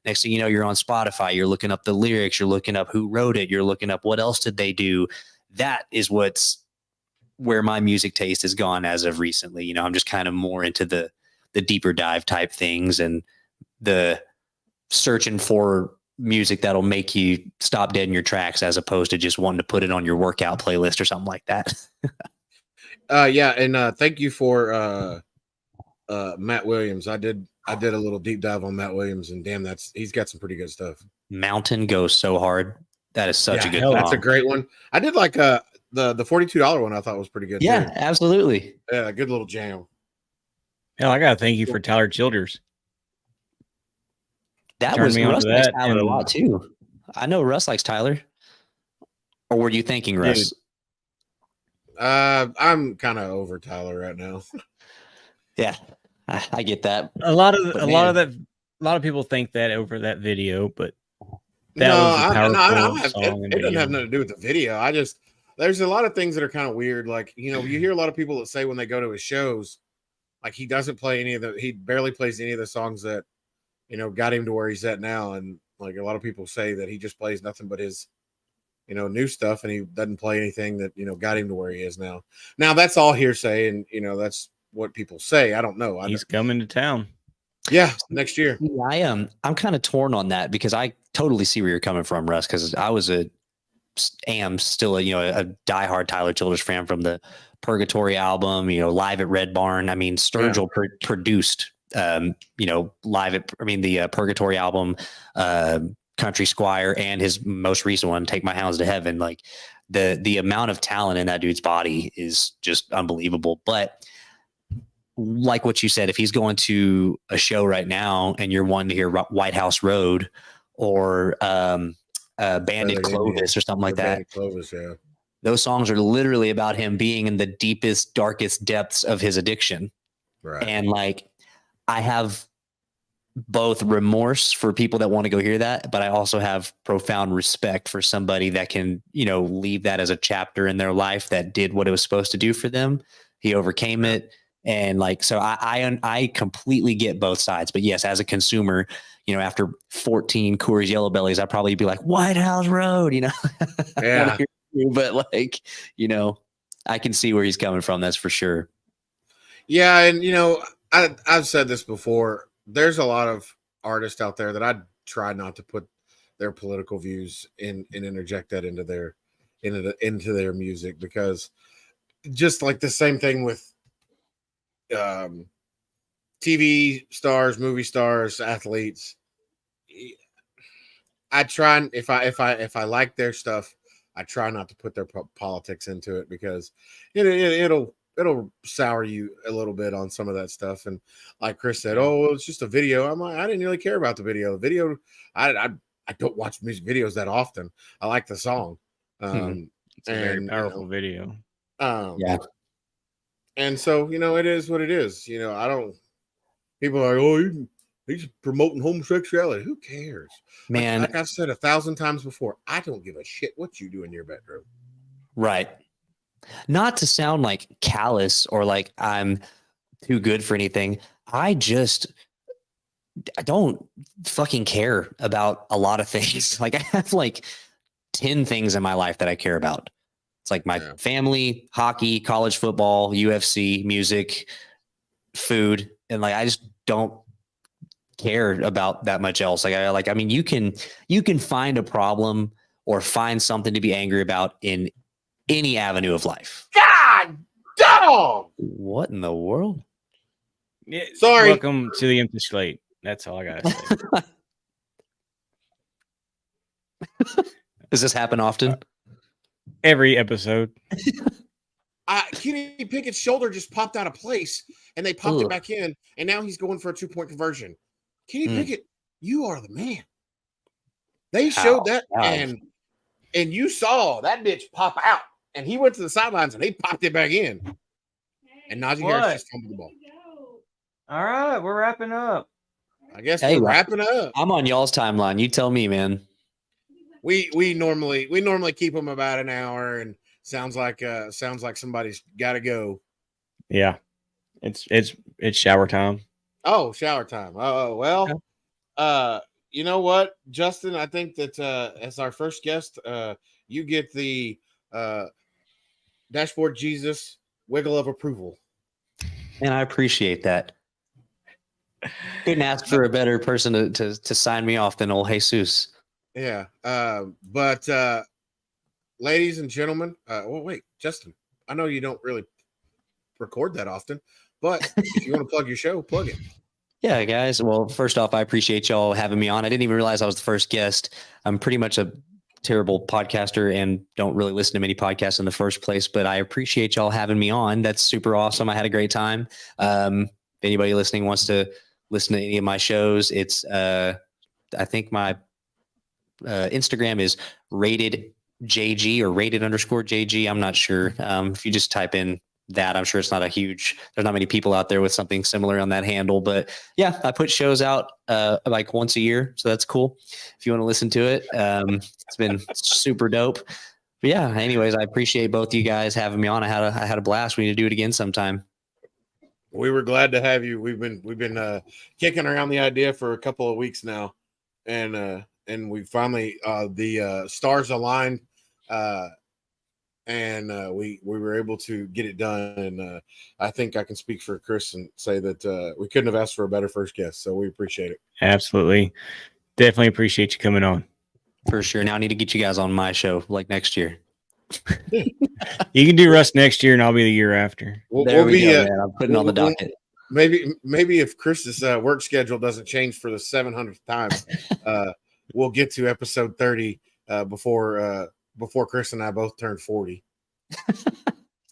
S3: Next thing you know, you're on Spotify, you're looking up the lyrics, you're looking up who wrote it, you're looking up what else did they do. That is where my music taste has gone as of recently. I'm just kind of more into the deeper dive type things and the searching for music that'll make you stop dead in your tracks, as opposed to just wanting to put it on your workout playlist or something like that.
S2: Yeah. And thank you for Matt Williams. I did a little deep dive on Matt Williams, and damn, he's got some pretty good stuff.
S3: Mountain goes so hard. That is such a good song.
S2: That's a great one. I did like the $42 one. I thought was pretty good.
S3: Yeah,
S2: too.
S3: Absolutely.
S2: Yeah, good little jam.
S1: Hell, I gotta thank you for Tyler Childers.
S3: That was Russ likes Tyler a lot too. I know Russ likes Tyler. Or were you thinking Russ?
S2: Dude, I'm kind of over Tyler right now.
S3: Yeah, I get that.
S1: A lot of people think that over that video, but that was a powerful song.
S2: It doesn't have nothing to do with the video. There's a lot of things that are kind of weird. Like, you hear a lot of people that say when they go to his shows, like he doesn't play he barely plays any of the songs that, got him to where he's at now. And like a lot of people say that he just plays nothing but his, new stuff, and he doesn't play anything that, got him to where he is now. Now that's all hearsay, and that's what people say. I don't know.
S1: He's coming to town.
S2: Yeah, next year.
S3: I'm kind of torn on that, because I totally see where you're coming from, Russ, because I am still a diehard Tyler Childers fan from the Purgatory album, Live at Red Barn. Sturgill produced the Purgatory album, Country Squire, and his most recent one, Take My Hounds to Heaven. Like the amount of talent in that dude's body is just unbelievable. But like what you said, if he's going to a show right now and you're wanting to hear White House Road or Banded Clovis or something like that,
S2: Clovis, yeah.
S3: Those songs are literally about him being in the deepest, darkest depths of his addiction.
S2: Right.
S3: And like, I have both remorse for people that want to go hear that, but I also have profound respect for somebody that can, leave that as a chapter in their life that did what it was supposed to do for them. He overcame it. And like, so I completely get both sides, but yes, as a consumer, after 14 Coors Yellow Bellies, I'd probably be like, White House Road,
S2: Yeah.
S3: But like, I can see where he's coming from. That's for sure.
S2: Yeah. And, I've said this before. There's a lot of artists out there that I try not to put their political views in and interject that into their music, because just like the same thing with TV stars, movie stars, athletes. I try, if I like their stuff, I try not to put their politics into it, because it'll sour you a little bit on some of that stuff. And like Chris said, oh, it's just a video. I'm like, I didn't really care about the video. The video, I don't watch music videos that often. I like the song.
S1: It's a very powerful video.
S3: Yeah.
S2: And so, it is what it is. I don't, people are like, oh, he's promoting homosexuality. Who cares?
S3: Man.
S2: Like I've said 1,000 times before, I don't give a shit what you do in your bedroom.
S3: Right. not to sound like callous or like I'm too good for anything. I don't fucking care about a lot of things. Like I have like 10 things in my life that I care about. It's like my family, hockey, college football, UFC, music, food. And like, I just don't care about that much else. I mean, you can find a problem or find something to be angry about in any avenue of life.
S2: God dog.
S3: What in the world?
S1: Yeah,
S2: Sorry.
S1: Welcome to the Empty Slate. That's all I gotta say.
S3: Does this happen often?
S1: Every episode.
S2: Kenny Pickett's shoulder just popped out of place, and they popped it
S3: Ugh.
S2: back in, and now he's going for a 2-point conversion. Kenny Pickett, you are the man. They showed that, and you saw that bitch pop out, and he went to the sidelines, and they popped it back in. And Najee Harris just fumbled the ball.
S1: All right, we're wrapping up.
S2: I guess we're wrapping up.
S3: I'm on y'all's timeline. You tell me, man.
S2: We normally keep them about an hour, and sounds like somebody's got to go.
S1: Yeah, it's shower time.
S2: Oh, shower time. Oh well. You know what, Justin? I think that as our first guest, you get the Dashboard Jesus wiggle of approval.
S3: And I appreciate that. Couldn't ask for a better person to sign me off than old Jesus.
S2: Yeah. But ladies and gentlemen, wait, Justin, I know you don't really record that often, but if you want to plug your show, plug it.
S3: Yeah, guys. Well, first off, I appreciate y'all having me on. I didn't even realize I was the first guest. I'm pretty much a terrible podcaster and don't really listen to many podcasts in the first place, but I appreciate y'all having me on. That's super awesome. I had a great time. If anybody listening wants to listen to any of my shows, it's I think my Instagram is rated JG or rated_JG. I'm not sure. If you just type in that, I'm sure it's not there's not many people out there with something similar on that handle, but yeah, I put shows out like once a year. So that's cool. If you want to listen to it, it's been super dope. But yeah, anyways, I appreciate both you guys having me on. I had a blast. We need to do it again sometime.
S2: We were glad to have you. We've been kicking around the idea for a couple of weeks now, and we finally the stars aligned, and we were able to get it done. And I think I can speak for Chris and say that we couldn't have asked for a better first guest. So we appreciate it.
S1: Absolutely, definitely appreciate you coming on.
S3: For sure. Now I need to get you guys on my show like next year.
S1: You can do Russ next year, and I'll be the year after.
S3: There we go, man. I'm putting on the docket.
S2: Maybe if Chris's work schedule doesn't change for the 700th time, we'll get to episode 30 before Chris and I both turn 40.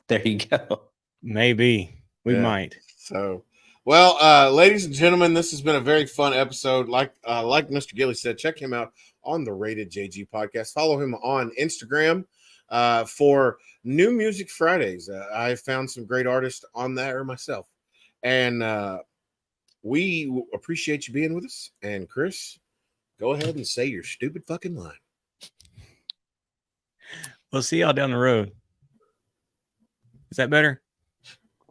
S3: There you go.
S1: Maybe we might.
S2: So, well, ladies and gentlemen, this has been a very fun episode. Like Mr. Gilly said, check him out on the Rated JG podcast. Follow him on Instagram for New Music Fridays. I found some great artists on there myself, and we appreciate you being with us. And Chris, go ahead and say your stupid fucking line.
S1: We'll see y'all down the road. Is that better?